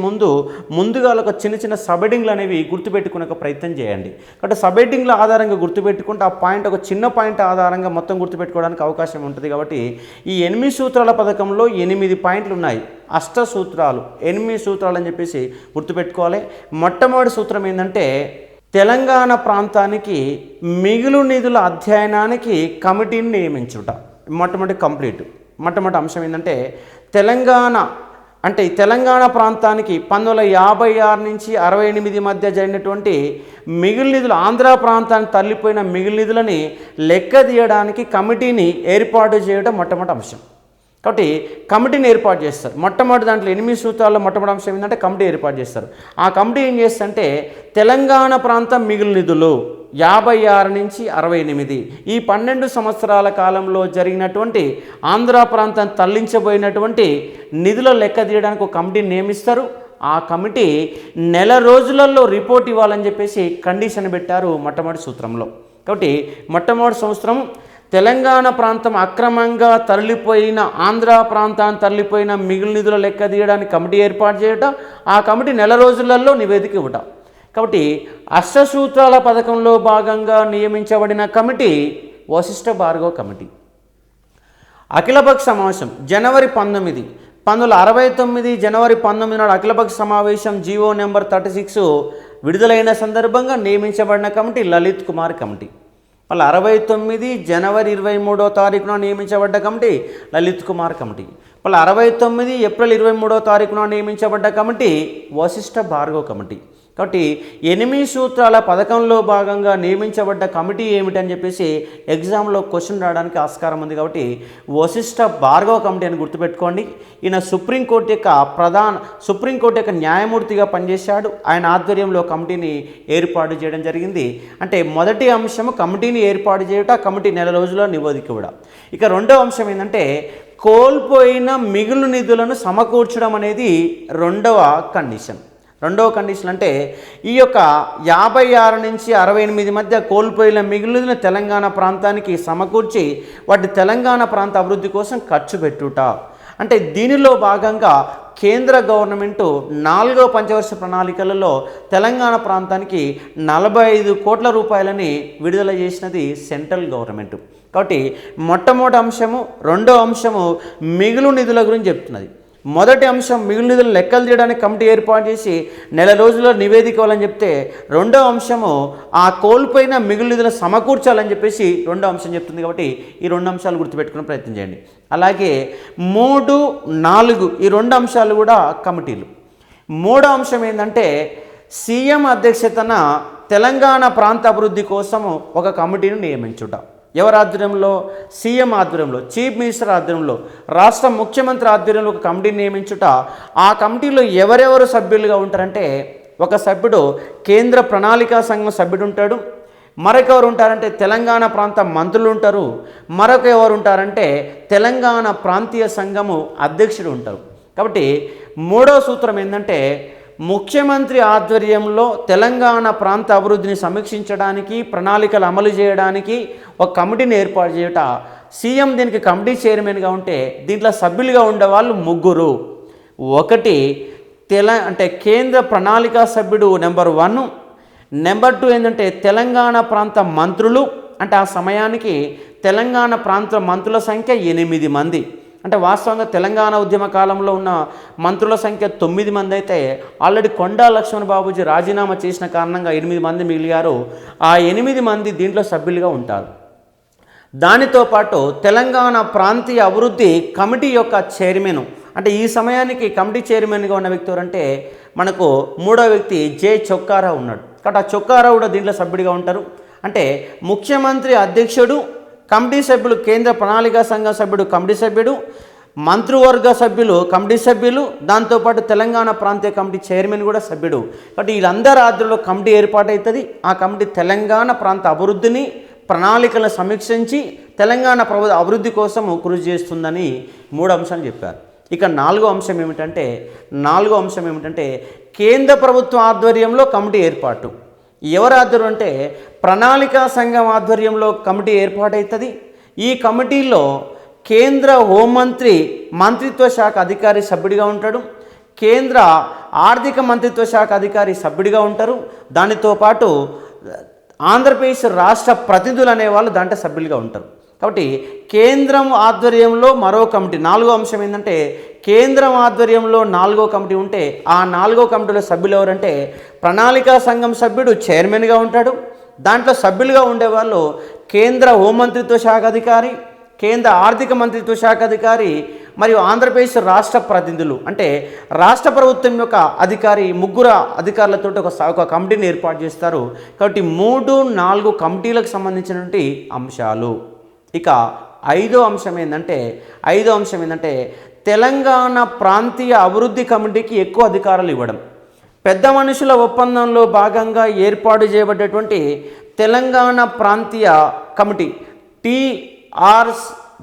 Speaker 1: ముందుగా ఒక చిన్న సబెడింగ్లు అనేవి గుర్తుపెట్టుకునే ఒక ప్రయత్నం చేయండి. కాబట్టి సబెడింగ్ల ఆధారంగా గుర్తుపెట్టుకుంటే ఆ పాయింట్ ఒక చిన్న పాయింట్ ఆధారంగా మొత్తం గుర్తుపెట్టుకోవడానికి అవకాశం ఉంటుంది. కాబట్టి ఈ 8 సూత్రాల పథకంలో 8 పాయింట్లు ఉన్నాయి. అష్ట సూత్రాలు 8 సూత్రాలు అని చెప్పేసి గుర్తుపెట్టుకోవాలి. మొట్టమొదటి సూత్రం ఏంటంటే తెలంగాణ ప్రాంతానికి మిగులు నిధుల అధ్యయనానికి కమిటీని నియమించుట. మొట్టమొదటి అంశం ఏంటంటే తెలంగాణ ప్రాంతానికి 1956 నుంచి 68 మధ్య జరిగినటువంటి మిగులు నిధులు, ఆంధ్ర ప్రాంతానికి తరలిపోయిన మిగులు నిధులని లెక్క తీయడానికి కమిటీని ఏర్పాటు చేయడం మొట్టమొదటి అంశం. కాబట్టి కమిటీని ఏర్పాటు చేస్తారు. మొట్టమొదటి దాంట్లో 8 సూత్రాల్లో మొట్టమొదటి అంశం ఏంటంటే కమిటీ ఏర్పాటు చేస్తారు. ఆ కమిటీ ఏం చేస్తుందంటే తెలంగాణ ప్రాంతం మిగులు నిధులు 56 నుంచి 68 ఈ 12 సంవత్సరాల కాలంలో జరిగినటువంటి ఆంధ్ర ప్రాంతం తరలించబోయినటువంటి నిధుల లెక్క తీయడానికి ఒక కమిటీని నియమిస్తారు. ఆ కమిటీ నెల రోజులలో రిపోర్ట్ ఇవ్వాలని చెప్పేసి కండిషన్ పెట్టారు మొట్టమొదటి సూత్రంలో. కాబట్టి మొట్టమొదటి సంవత్సరం తెలంగాణ ప్రాంతం అక్రమంగా తరలిపోయిన ఆంధ్ర ప్రాంతాన్ని తరలిపోయిన మిగులు నిధుల లెక్క తీయడానికి కమిటీ ఏర్పాటు చేయటం, ఆ కమిటీ నెల రోజులలో నివేదిక ఇవ్వటం. కాబట్టి అష్టసూత్రాల పథకంలో భాగంగా నియమించబడిన కమిటీ వశిష్ఠ భార్గవ కమిటీ. అఖిలపక్ష సమావేశం జనవరి 19, 1969 జనవరి 19 నాడు అఖిలపక్ష సమావేశం జీవో నెంబర్ 36 విడుదలైన సందర్భంగా నియమించబడిన కమిటీ లలిత్ కుమార్ కమిటీ. మళ్ళీ 69 జనవరి 23వ తారీఖున నియమించబడ్డ కమిటీ లలిత్ కుమార్ కమిటీ. మళ్ళీ 69 ఏప్రిల్ 23వ తారీఖున నియమించబడ్డ కమిటీ వశిష్ఠ భార్గవ కమిటీ. కాబట్టి 8 సూత్రాల పథకంలో భాగంగా నియమించబడ్డ కమిటీ ఏమిటని చెప్పేసి ఎగ్జామ్లో క్వశ్చన్ రావడానికి ఆస్కారం ఉంది. కాబట్టి వశిష్ఠ భార్గవ కమిటీ అని గుర్తుపెట్టుకోండి. ఈయన సుప్రీంకోర్టు యొక్క న్యాయమూర్తిగా పనిచేశాడు. ఆయన ఆధ్వర్యంలో కమిటీని ఏర్పాటు చేయడం జరిగింది. అంటే మొదటి అంశము కమిటీని ఏర్పాటు చేయడం, కమిటీ నెల రోజుల్లో నివేదిక ఇవ్వడం. ఇక రెండో అంశం ఏంటంటే కోల్పోయిన మిగులు నిధులను సమకూర్చడం అనేది రెండవ కండిషన్ అంటే ఈ యొక్క 56 నుంచి 68 మధ్య కోల్పోయిన మిగులున తెలంగాణ ప్రాంతానికి సమకూర్చి వాటి తెలంగాణ ప్రాంత అభివృద్ధి కోసం ఖర్చు పెట్టుట. అంటే దీనిలో భాగంగా కేంద్ర గవర్నమెంటు 4వ పంచవర్ష ప్రణాళికలలో తెలంగాణ ప్రాంతానికి 45 కోట్ల రూపాయలని విడుదల చేసినది సెంట్రల్ గవర్నమెంట్. కాబట్టి మొట్టమొదటి అంశము, రెండో అంశము మిగులు నిధుల గురించి చెప్తున్నది. మొదటి అంశం మిగులు నిధులు లెక్కలు తీయడానికి కమిటీ ఏర్పాటు చేసి నెల రోజుల్లో నివేదిక ఇవ్వాలని చెప్తే, రెండో అంశము ఆ కోల్పోయిన మిగులు నిధులను సమకూర్చాలని చెప్పేసి రెండో అంశం చెప్తుంది. కాబట్టి ఈ రెండు అంశాలు గుర్తుపెట్టుకునే ప్రయత్నం చేయండి. అలాగే 3, 4 ఈ రెండు అంశాలు కూడా కమిటీలు. మూడో అంశం ఏంటంటే సీఎం అధ్యక్షతన తెలంగాణ ప్రాంత అభివృద్ధి కోసము ఒక కమిటీని నియమించుట. ఎవరి ఆధ్వర్యంలో? సీఎం ఆధ్వర్యంలో, చీఫ్ మినిస్టర్ ఆధ్వర్యంలో, రాష్ట్ర ముఖ్యమంత్రి ఆధ్వర్యంలో ఒక కమిటీని నియమించుట. ఆ కమిటీలో ఎవరెవరు సభ్యులుగా ఉంటారంటే, ఒక సభ్యుడు కేంద్ర ప్రణాళికా సంఘం సభ్యుడు ఉంటాడు, మరొకరు ఉంటారంటే తెలంగాణ ప్రాంత మంత్రులు ఉంటారు, మరొక ఎవరు ఉంటారంటే తెలంగాణ ప్రాంతీయ సంఘము అధ్యక్షుడు ఉంటారు. కాబట్టి మూడో సూత్రం ఏంటంటే ముఖ్యమంత్రి ఆధ్వర్యంలో తెలంగాణ ప్రాంత అభివృద్ధిని సమీక్షించడానికి, ప్రణాళికలు అమలు చేయడానికి ఒక కమిటీని ఏర్పాటు చేయట. సీఎం దీనికి కమిటీ చైర్మన్గా ఉంటే దీంట్లో సభ్యులుగా ఉండేవాళ్ళు 3. ఒకటి కేంద్ర ప్రణాళికా సభ్యుడు నెంబర్ 1, నెంబర్ 2 ఏంటంటే తెలంగాణ ప్రాంత మంత్రులు. అంటే ఆ సమయానికి తెలంగాణ ప్రాంత మంత్రుల సంఖ్య 8 మంది. అంటే వాస్తవంగా తెలంగాణ ఉద్యమ కాలంలో ఉన్న మంత్రుల సంఖ్య 9 మంది అయితే ఆల్రెడీ కొండా లక్ష్మణ్ బాబుజీ రాజీనామా చేసిన కారణంగా 8 మంది మిగిలారు. ఆ 8 మంది దీంట్లో సభ్యులుగా ఉంటారు. దానితో పాటు తెలంగాణ ప్రాంతీయ అభివృద్ధి కమిటీ యొక్క చైర్మన్, అంటే ఈ సమయానికి కమిటీ చైర్మన్గా ఉన్న వ్యక్తి ఎవరంటే మనకు మూడో వ్యక్తి జే చొక్కారావు ఉన్నాడు. కాబట్టి ఆ చొక్కారావు కూడా దీంట్లో సభ్యుడిగా ఉంటారు. అంటే ముఖ్యమంత్రి అధ్యక్షుడు, కమిటీ సభ్యులు, కేంద్ర ప్రణాళికా సంఘం సభ్యుడు కమిటీ సభ్యుడు, మంత్రివర్గ సభ్యులు కమిటీ సభ్యులు, దాంతోపాటు తెలంగాణ ప్రాంతీయ కమిటీ చైర్మన్ కూడా సభ్యుడు. కాబట్టి వీళ్ళందరి ఆధ్వర్యంలో కమిటీ ఏర్పాటవుతుంది. ఆ కమిటీ తెలంగాణ ప్రాంత అభివృద్ధిని, ప్రణాళికలను సమీక్షించి తెలంగాణ అభివృద్ధి కోసం కృషి చేస్తుందని 3 అంశాలు చెప్పారు. ఇక నాలుగో అంశం ఏమిటంటే కేంద్ర ప్రభుత్వం ఆధ్వర్యంలో కమిటీ ఏర్పాటు. ఎవరి ఆధ్వర్యం అంటే ప్రణాళికా సంఘం ఆధ్వర్యంలో కమిటీ ఏర్పాటవుతుంది. ఈ కమిటీలో కేంద్ర హోంమంత్రి మంత్రిత్వ శాఖ అధికారి సభ్యుడిగా ఉంటాడు, కేంద్ర ఆర్థిక మంత్రిత్వ శాఖ అధికారి సభ్యుడిగా ఉంటారు. దానితో పాటు ఆంధ్రప్రదేశ్ రాష్ట్ర ప్రతినిధులు అనేవాళ్ళు దాంట్లో సభ్యులుగా ఉంటారు. కాబట్టి కేంద్రం ఆధ్వర్యంలో మరో కమిటీ. నాలుగో అంశం ఏంటంటే కేంద్రం ఆధ్వర్యంలో 4వ కమిటీ ఉంటే ఆ 4వ కమిటీలో సభ్యులు ఎవరంటే ప్రణాళికా సంఘం సభ్యుడు చైర్మన్గా ఉంటాడు. దాంట్లో సభ్యులుగా ఉండేవాళ్ళు కేంద్ర హోంమంత్రిత్వ శాఖ అధికారి, కేంద్ర ఆర్థిక మంత్రిత్వ శాఖ అధికారి మరియు ఆంధ్రప్రదేశ్ రాష్ట్ర ప్రతినిధులు. అంటే రాష్ట్ర ప్రభుత్వం యొక్క అధికారి, 3 అధికారులతో ఒక కమిటీని ఏర్పాటు చేస్తారు. కాబట్టి 3, 4 కమిటీలకు సంబంధించినటువంటి అంశాలు. ఇక ఐదో అంశం ఏంటంటే తెలంగాణ ప్రాంతీయ అభివృద్ధి కమిటీకి ఎక్కువ అధికారాలు ఇవ్వడం. పెద్ద మనుషుల ఒప్పందంలో భాగంగా ఏర్పాటు చేయబడ్డటువంటి తెలంగాణ ప్రాంతీయ కమిటీ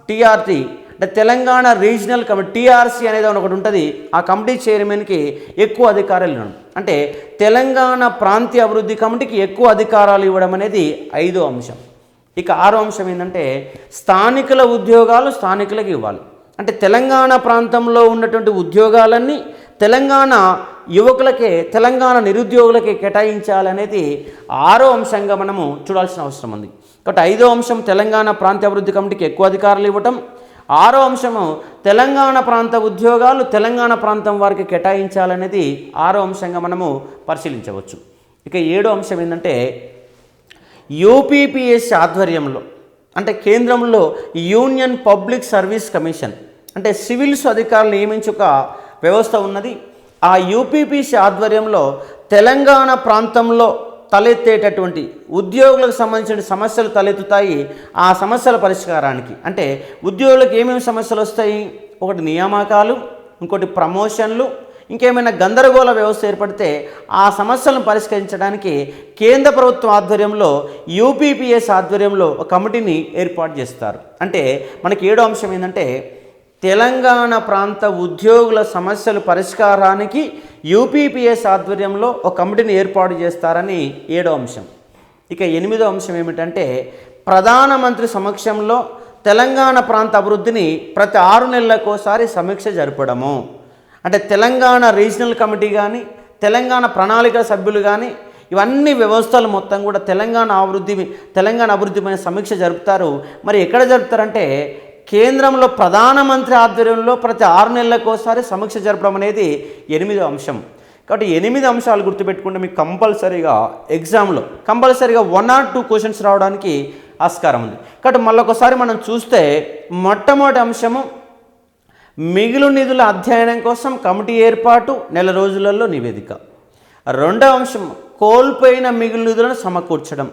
Speaker 1: టీఆర్టీ అంటే తెలంగాణ రీజనల్ కమిటీ టీఆర్సీ అనేది ఒకటి ఉంటుంది. ఆ కమిటీ చైర్మన్కి ఎక్కువ అధికారాలు ఇవ్వడం అంటే తెలంగాణ ప్రాంతీయ అభివృద్ధి కమిటీకి ఎక్కువ అధికారాలు ఇవ్వడం అనేది ఐదో అంశం. ఇక ఆరో అంశం ఏంటంటే స్థానికుల ఉద్యోగాలు స్థానికులకు ఇవ్వాలి. అంటే తెలంగాణ ప్రాంతంలో ఉన్నటువంటి ఉద్యోగాలన్నీ తెలంగాణ యువకులకే తెలంగాణ నిరుద్యోగులకే కేటాయించాలనేది ఆరో అంశంగా మనము చూడాల్సిన అవసరం ఉంది. కాబట్టి ఐదో అంశం తెలంగాణ ప్రాంతీయ అభివృద్ధి కమిటీకి ఎక్కువ అధికారాలు ఇవ్వటం, ఆరో అంశము తెలంగాణ ప్రాంత ఉద్యోగాలు తెలంగాణ ప్రాంతం వారికి కేటాయించాలనేది ఆరో అంశంగా మనము పరిశీలించవచ్చు. ఇక ఏడో అంశం ఏంటంటే యూపీపీఎస్సీ ఆధ్వర్యంలో అంటే కేంద్రంలో యూనియన్ పబ్లిక్ సర్వీస్ కమిషన్ అంటే సివిల్స్ అధికారులు నియమించే ఒక వ్యవస్థ ఉన్నది. ఆ యూపీపీఎస్సీ ఆధ్వర్యంలో తెలంగాణ ప్రాంతంలో తలెత్తేటటువంటి ఉద్యోగులకు సంబంధించిన సమస్యలు తలెత్తుతాయి. ఆ సమస్యల పరిష్కారానికి అంటే ఉద్యోగులకు ఏమేమి సమస్యలు వస్తాయి, ఒకటి నియామకాలు, ఇంకోటి ప్రమోషన్లు, ఇంకేమైనా గందరగోళ వ్యవస్థ ఏర్పడితే ఆ సమస్యలను పరిష్కరించడానికి కేంద్ర ప్రభుత్వం ఆధ్వర్యంలో యూపీపీఎస్సీ ఆధ్వర్యంలో ఒక కమిటీని ఏర్పాటు చేస్తారు. అంటే మనకి ఏడో అంశం ఏంటంటే తెలంగాణ ప్రాంత ఉద్యోగుల సమస్యల పరిష్కారానికి యూపీపీఎస్సీ ఆధ్వర్యంలో ఒక కమిటీని ఏర్పాటు చేస్తారని ఏడో అంశం. ఇక ఎనిమిదో అంశం ఏమిటంటే ప్రధానమంత్రి సమక్షంలో తెలంగాణ ప్రాంత అభివృద్ధిని ప్రతి 6 నెలలకోసారి సమీక్ష జరపడము. అంటే తెలంగాణ రీజనల్ కమిటీ కానీ తెలంగాణ ప్రణాళిక సభ్యులు కానీ ఇవన్నీ వ్యవస్థలు మొత్తం కూడా తెలంగాణ అభివృద్ధిపైన సమీక్ష జరుపుతారు. మరి ఎక్కడ జరుపుతారంటే కేంద్రంలో ప్రధానమంత్రి ఆధ్వర్యంలో ప్రతి 6 నెలలకోసారి సమీక్ష జరపడం అనేది ఎనిమిదో అంశం. కాబట్టి 8 అంశాలు గుర్తుపెట్టుకుంటే మీకు కంపల్సరీగా ఎగ్జామ్లో 1 or 2 క్వశ్చన్స్ రావడానికి ఆస్కారం ఉంది. కాబట్టి మళ్ళొకసారి మనం చూస్తే మొట్టమొదటి అంశము మిగులు నిధుల అధ్యయనం కోసం కమిటీ ఏర్పాటు, నెల రోజులలో నివేదిక. రెండవ అంశం కోల్పోయిన మిగులు నిధులను సమకూర్చడం.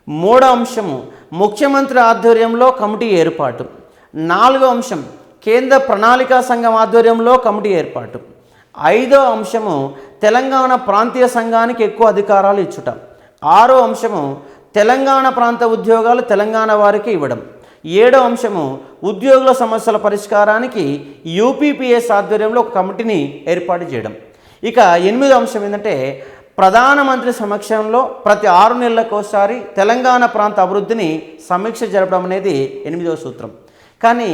Speaker 1: మూడో అంశము ముఖ్యమంత్రి ఆధ్వర్యంలో కమిటీ ఏర్పాటు. నాలుగో అంశం కేంద్ర ప్రణాళికా సంఘం ఆధ్వర్యంలో కమిటీ ఏర్పాటు. ఐదో అంశము తెలంగాణ ప్రాంతీయ సంఘానికి ఎక్కువ అధికారాలు ఇచ్చుట. ఆరో అంశము తెలంగాణ ప్రాంత ఉద్యోగాలు తెలంగాణ వారికి ఇవ్వడం. ఏడో అంశము ఉద్యోగుల సమస్యల పరిష్కారానికి యూపీపీఎస్సీ ఆధ్వర్యంలో ఒక కమిటీని ఏర్పాటు చేయడం. ఇక ఎనిమిదో అంశం ఏంటంటే ప్రధానమంత్రి సమక్షంలో ప్రతి 6 నెలలకోసారి తెలంగాణ ప్రాంత అభివృద్ధిని సమీక్ష జరపడం అనేది 8వ సూత్రం. కానీ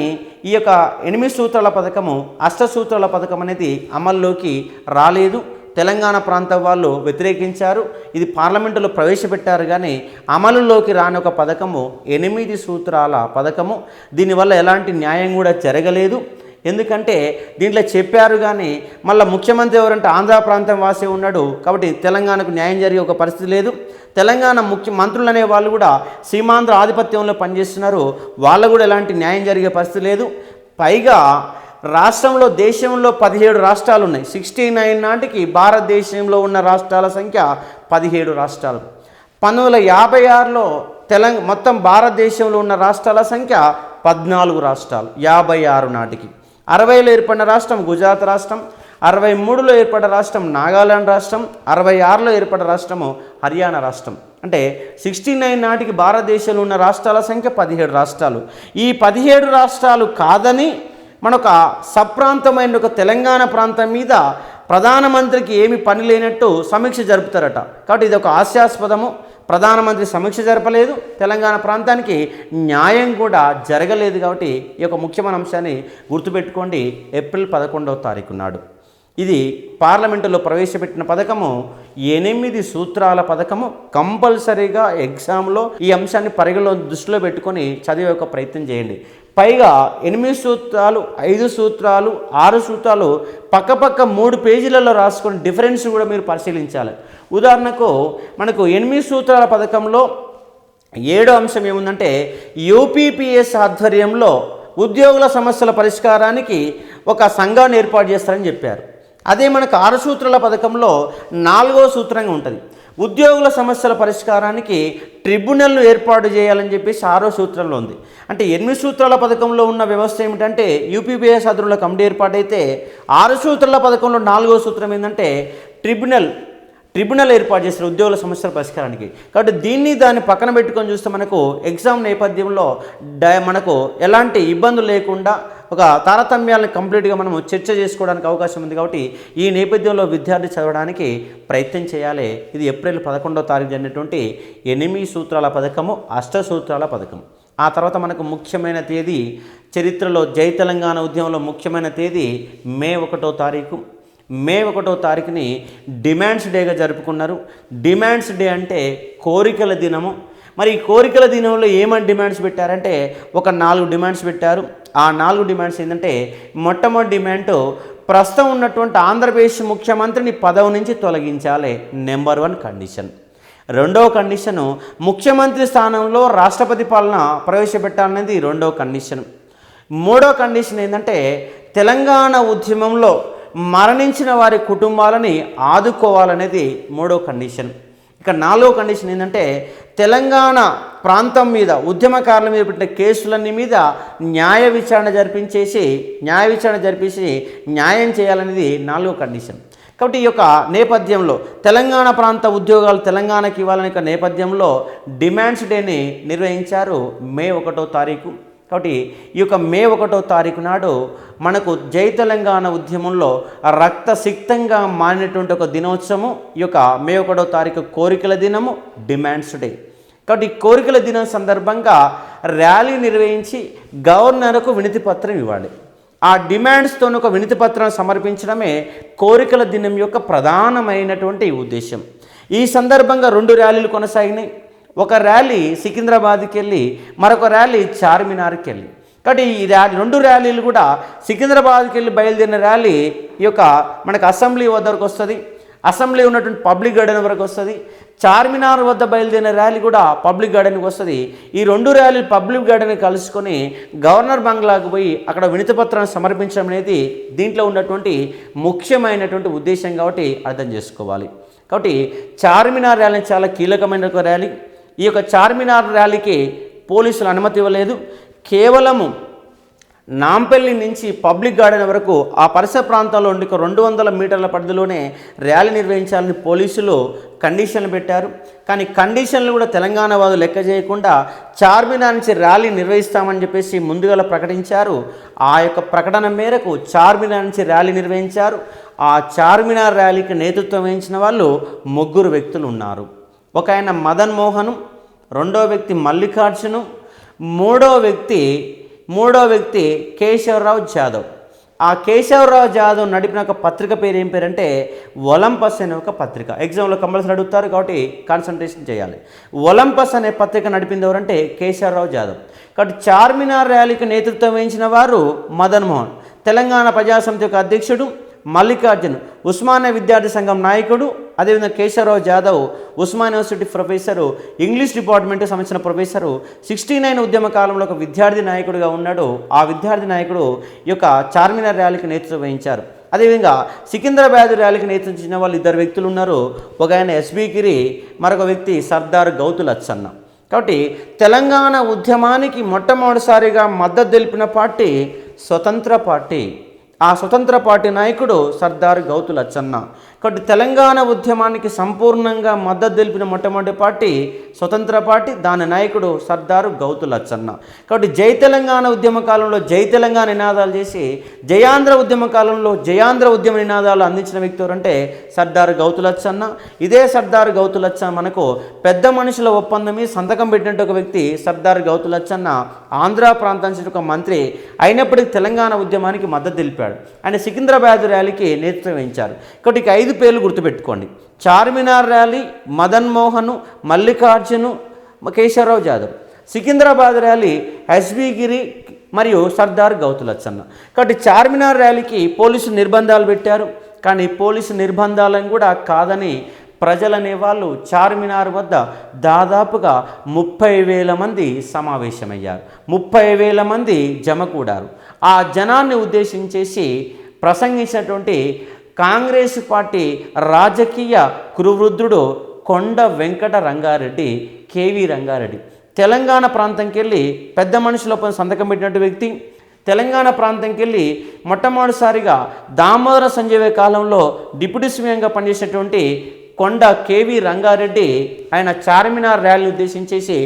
Speaker 1: ఈ యొక్క 8 సూత్రాల పథకము 8 సూత్రాల పథకం అనేది అమల్లోకి రాలేదు. తెలంగాణ ప్రాంత వాళ్ళు వ్యతిరేకించారు. ఇది పార్లమెంటులో ప్రవేశపెట్టారు కానీ అమలులోకి రాని ఒక పథకము 8 సూత్రాల పథకము. దీనివల్ల ఎలాంటి న్యాయం కూడా జరగలేదు. ఎందుకంటే దీంట్లో చెప్పారు కానీ మళ్ళీ ముఖ్యమంత్రి ఎవరంటే ఆంధ్ర ప్రాంతం వాసే ఉన్నాడు కాబట్టి తెలంగాణకు న్యాయం జరిగే ఒక పరిస్థితి లేదు. తెలంగాణ మంత్రులు అనే వాళ్ళు కూడా సీమాంధ్ర ఆధిపత్యంలో పనిచేస్తున్నారు, వాళ్ళు కూడా ఎలాంటి న్యాయం జరిగే పరిస్థితి లేదు. పైగా రాష్ట్రంలో దేశంలో 17 రాష్ట్రాలు ఉన్నాయి. 69 నాటికి భారతదేశంలో ఉన్న రాష్ట్రాల సంఖ్య 17 రాష్ట్రాలు. 1956లో మొత్తం భారతదేశంలో ఉన్న రాష్ట్రాల సంఖ్య 14 రాష్ట్రాలు. 56 నాటికి 60లో ఏర్పడిన రాష్ట్రం గుజరాత్ రాష్ట్రం, 63లో ఏర్పడిన రాష్ట్రం నాగాలాండ్ రాష్ట్రం, 66లో ఏర్పడిన రాష్ట్రము హర్యానా రాష్ట్రం. అంటే 69 నాటికి భారతదేశంలో ఉన్న రాష్ట్రాల సంఖ్య 17 రాష్ట్రాలు. ఈ 17 రాష్ట్రాలు కాదని మనొక సప్రాంతమైన ఒక తెలంగాణ ప్రాంతం మీద ప్రధానమంత్రికి ఏమి పని లేనట్టు సమీక్ష జరుపుతారట. కాబట్టి ఇది ఒక హాస్యాస్పదము. ప్రధానమంత్రి సమీక్ష జరపలేదు, తెలంగాణ ప్రాంతానికి న్యాయం కూడా జరగలేదు. కాబట్టి ఈ యొక్క ముఖ్యమైన అంశాన్ని గుర్తుపెట్టుకోండి. ఏప్రిల్ 11వ తారీఖు నాడు ఇది పార్లమెంటులో ప్రవేశపెట్టిన పథకము 8 సూత్రాల పథకము. కంపల్సరీగా ఎగ్జామ్లో ఈ అంశాన్ని పరిగణలో దృష్టిలో పెట్టుకొని చదివే ఒక ప్రయత్నం చేయండి. పైగా 8 సూత్రాలు, 5 సూత్రాలు, 6 సూత్రాలు పక్కపక్క 3 పేజీలలో రాసుకొని డిఫరెన్స్ కూడా మీరు పరిశీలించాలి. ఉదాహరణకు మనకు 8 సూత్రాల పథకంలో 7వ అంశం ఏముందంటే యూపీపీఎస్సీ ఆధ్వర్యంలో ఉద్యోగుల సమస్యల పరిష్కారానికి ఒక సంఘాన్ని ఏర్పాటు చేస్తారని చెప్పారు. అదే మనకు 6 సూత్రాల పథకంలో 4వ సూత్రంగా ఉంటుంది. ఉద్యోగుల సమస్యల పరిష్కారానికి ట్రిబ్యునల్ను ఏర్పాటు చేయాలని చెప్పేసి 6వ సూత్రంలో ఉంది. అంటే 8 సూత్రాల పథకంలో ఉన్న వ్యవస్థ ఏమిటంటే యూపీపీఎస్ ఆధ్వర్యంలో కమిటీ ఏర్పాటైతే 6 సూత్రాల పథకంలో 4వ సూత్రం ఏంటంటే ట్రిబ్యునల్ ఏర్పాటు చేస్తారు ఉద్యోగుల సమస్యల పరిష్కారానికి. కాబట్టి దాన్ని పక్కన పెట్టుకొని చూస్తే మనకు ఎగ్జామ్ నేపథ్యంలో మనకు ఎలాంటి ఇబ్బందులు లేకుండా ఒక తారతమ్యాలను కంప్లీట్గా మనం చర్చ చేసుకోవడానికి అవకాశం ఉంది. కాబట్టి ఈ నేపథ్యంలో విద్యార్థి చదవడానికి ప్రయత్నం చేయాలి. ఇది ఏప్రిల్ 11వ తారీఖు జరిగినటువంటి 8 సూత్రాల పథకము, 8 సూత్రాల పథకం. ఆ తర్వాత మనకు ముఖ్యమైన తేదీ చరిత్రలో జై తెలంగాణ ఉద్యమంలో ముఖ్యమైన తేదీ మే 1వ తారీఖు. మే 1వ తారీఖుని డిమాండ్స్ డేగా జరుపుకున్నారు. డిమాండ్స్ డే అంటే కోరికల దినము. మరి ఈ కోరికల దినంలో ఏమని డిమాండ్స్ పెట్టారంటే ఒక 4 డిమాండ్స్ పెట్టారు. ఆ 4 డిమాండ్స్ ఏంటంటే మొట్టమొదటి డిమాండ్ ప్రస్తుతం ఉన్నటువంటి ఆంధ్రప్రదేశ్ ముఖ్యమంత్రిని పదవి నుంచి తొలగించాలి, నెంబర్ 1 కండిషన్. రెండవ కండిషను ముఖ్యమంత్రి స్థానంలో రాష్ట్రపతి పాలన ప్రవేశపెట్టాలనేది రెండవ కండిషన్. మూడవ కండిషన్ ఏంటంటే తెలంగాణ ఉద్యమంలో మరణించిన వారి కుటుంబాలని ఆదుకోవాలనేది మూడవ కండిషన్. ఇక 4వ కండిషన్ ఏంటంటే తెలంగాణ ప్రాంతం మీద ఉద్యమకారుల మీద పెట్టిన కేసులన్నీ మీద న్యాయ విచారణ జరిపించి న్యాయం చేయాలనేది 4వ కండిషన్. కాబట్టి ఈ యొక్క నేపథ్యంలో తెలంగాణ ప్రాంత ఉద్యోగాలు తెలంగాణకి ఇవ్వాలనే నేపథ్యంలో డిమాండ్స్ డేని నిర్వహించారు మే 1వ తారీఖు. కాబట్టి ఈ యొక్క మే 1వ తారీఖు నాడు మనకు జై తెలంగాణ ఉద్యమంలో రక్తసిక్తంగా మారినటువంటి ఒక దినోత్సవం ఈ యొక్క మే 1వ తారీఖు కోరికల దినము, డిమాండ్స్ డే. కాబట్టి ఈ కోరికల దినం సందర్భంగా ర్యాలీ నిర్వహించి గవర్నర్కు వినతి పత్రం ఇవ్వాలి. ఆ డిమాండ్స్తో ఒక వినతి పత్రం సమర్పించడమే కోరికల దినం యొక్క ప్రధానమైనటువంటి ఉద్దేశం. ఈ సందర్భంగా 2 ర్యాలీలు కొనసాగినాయి. ఒక ర్యాలీ సికింద్రాబాద్కి వెళ్ళి మరొక ర్యాలీ చార్మినార్కి వెళ్ళి. కాబట్టి ఈ 2 ర్యాలీలు కూడా సికింద్రాబాద్కి వెళ్ళి బయలుదేరిన ర్యాలీ ఈ యొక్క మనకు అసెంబ్లీ వద్దకు వస్తుంది, అసెంబ్లీ ఉన్నటువంటి పబ్లిక్ గార్డెన్ వరకు వస్తుంది. చార్మినార్ వద్ద బయలుదేరిన ర్యాలీ కూడా పబ్లిక్ గార్డెన్కి వస్తుంది. ఈ 2 ర్యాలీలు పబ్లిక్ గార్డెన్ కలుసుకొని గవర్నర్ బంగ్లాకు పోయి అక్కడ వినతి పత్రాన్ని సమర్పించడం అనేది దీంట్లో ఉన్నటువంటి ముఖ్యమైనటువంటి ఉద్దేశం కాబట్టి అర్థం చేసుకోవాలి. కాబట్టి చార్మినార్ ర్యాలీ చాలా కీలకమైన ఒక ర్యాలీ. ఈ యొక్క చార్మినార్ ర్యాలీకి పోలీసులు అనుమతి ఇవ్వలేదు. కేవలము నాంపల్లి నుంచి పబ్లిక్ గార్డెన్ వరకు ఆ పరిసర ప్రాంతాల్లో ఉండి 200 మీటర్ల పరిధిలోనే ర్యాలీ నిర్వహించాలని పోలీసులు కండిషన్లు పెట్టారు. కానీ కండిషన్లు కూడా తెలంగాణ వాదు లెక్క చేయకుండా చార్మినార్ నుంచి ర్యాలీ నిర్వహిస్తామని చెప్పేసి ముందుగా ప్రకటించారు. ఆ యొక్క ప్రకటన మేరకు చార్మినార్ నుంచి ర్యాలీ నిర్వహించారు. ఆ చార్మినార్ ర్యాలీకి నేతృత్వం వహించిన వాళ్ళు 3 వ్యక్తులు ఉన్నారు. ఒక ఆయన మదన్ మోహను, రెండో వ్యక్తి మల్లికార్జును, మూడో వ్యక్తి కేశవరావు జాదవ్. ఆ కేశవరావు జాదవ్ నడిపిన ఒక పత్రిక పేరు ఏం పేరంటే ఒలంపస్ అనే ఒక పత్రిక. ఎగ్జామ్లో కంపల్సరీ అడుగుతారు కాబట్టి కాన్సన్ట్రేషన్ చేయాలి. ఒలంపస్ అనే పత్రిక నడిపింది ఎవరంటే కేశవరావు జాదవ్. కాబట్టి చార్మినార్ ర్యాలీకి నేతృత్వం వహించిన వారు మదన్ మోహన్, తెలంగాణ ప్రజాసమితి యొక్క అధ్యక్షుడు, మల్లికార్జున్ ఉస్మానియా విద్యార్థి సంఘం నాయకుడు, అదేవిధంగా Keshava Rao Jadhav Osmania university professor, English డిపార్ట్మెంట్కి సంబంధించిన ప్రొఫెసరు, 69 ఉద్యమ కాలంలో ఒక విద్యార్థి నాయకుడిగా ఉన్నాడు. ఆ విద్యార్థి నాయకుడు ఈ యొక్క చార్మినార్ ర్యాలీకి నేతృత్వం వహించారు. అదేవిధంగా సికింద్రాబాద్ ర్యాలీకి నేతృత్వం వాళ్ళు 2 వ్యక్తులు ఉన్నారు. ఒక ఆయన ఎస్బీ గిరి, మరొక వ్యక్తి సర్దార్ గౌతుల్ అచ్చన్న. కాబట్టి తెలంగాణ ఉద్యమానికి మొట్టమొదటిసారిగా మద్దతు తెలిపిన పార్టీ స్వతంత్ర పార్టీ. ఆ స్వతంత్ర పార్టీ నాయకుడు సర్దార్ గౌతుల్ అచ్చన్న. కాబట్టి తెలంగాణ ఉద్యమానికి సంపూర్ణంగా మద్దతు తెలిపిన మొట్టమొదటి పార్టీ స్వతంత్ర పార్టీ, దాని నాయకుడు సర్దార్ గౌతుల్ అచ్చన్న. కాబట్టి జై తెలంగాణ ఉద్యమ కాలంలో జై తెలంగాణ నినాదాలు చేసి జయాంధ్ర ఉద్యమ కాలంలో జయాంధ్ర ఉద్యమ నినాదాలు అందించిన వ్యక్తి ఎవరంటే సర్దార్ గౌతుల్ అచ్చన్న. ఇదే సర్దార్ గౌతుల్ అచ్చన్న మనకు పెద్ద మనుషుల ఒప్పందం మీద సంతకం పెట్టినట్టు ఒక వ్యక్తి సర్దార్ గౌతుల్ అచ్చన్న. ఆంధ్ర ప్రాంతానికి ఒక మంత్రి అయినప్పటికీ తెలంగాణ ఉద్యమానికి మద్దతు తెలిపాడు. ఆయన సికింద్రాబాద్ ర్యాలీకి నేతృత్వం వహించారు. కాబట్టి 5 పేర్లు గుర్తుపెట్టుకోండి: Charminar rally Madan Mohan, Mallikarjun, Keshavarao Jadhav. Secunderabad rally SB Giri మరియు సర్దార్ గౌతుల్ అచ్చన్న. కాబట్టి చార్మినార్ ర్యాలీకి పోలీసు నిర్బంధాలు పెట్టారు. కానీ పోలీసు నిర్బంధాలను కూడా కాదని ప్రజలనే వాళ్ళు చార్మినార్ వద్ద దాదాపుగా 30,000 మంది సమావేశమయ్యారు. 30,000 మంది జమకూడారు. ఆ జనాన్ని ఉద్దేశించేసి ప్రసంగించినటువంటి కాంగ్రెస్ పార్టీ రాజకీయ కురువృద్ధుడు కొండ వెంకట రంగారెడ్డి, కేవీ రంగారెడ్డి. తెలంగాణ ప్రాంతంకి వెళ్ళి పెద్ద మనుషుల సంతకం పెట్టినట్టు వ్యక్తి. తెలంగాణ ప్రాంతంకి వెళ్ళి మొట్టమొదటిసారిగా దామోదర సంజయ్ కాలంలో డిప్యూటీ సీఎంగా పనిచేసినటువంటి కొండ కేవీ రంగారెడ్డి ఆయన చార్మినార్ ర్యాలీని ఉద్దేశించేసి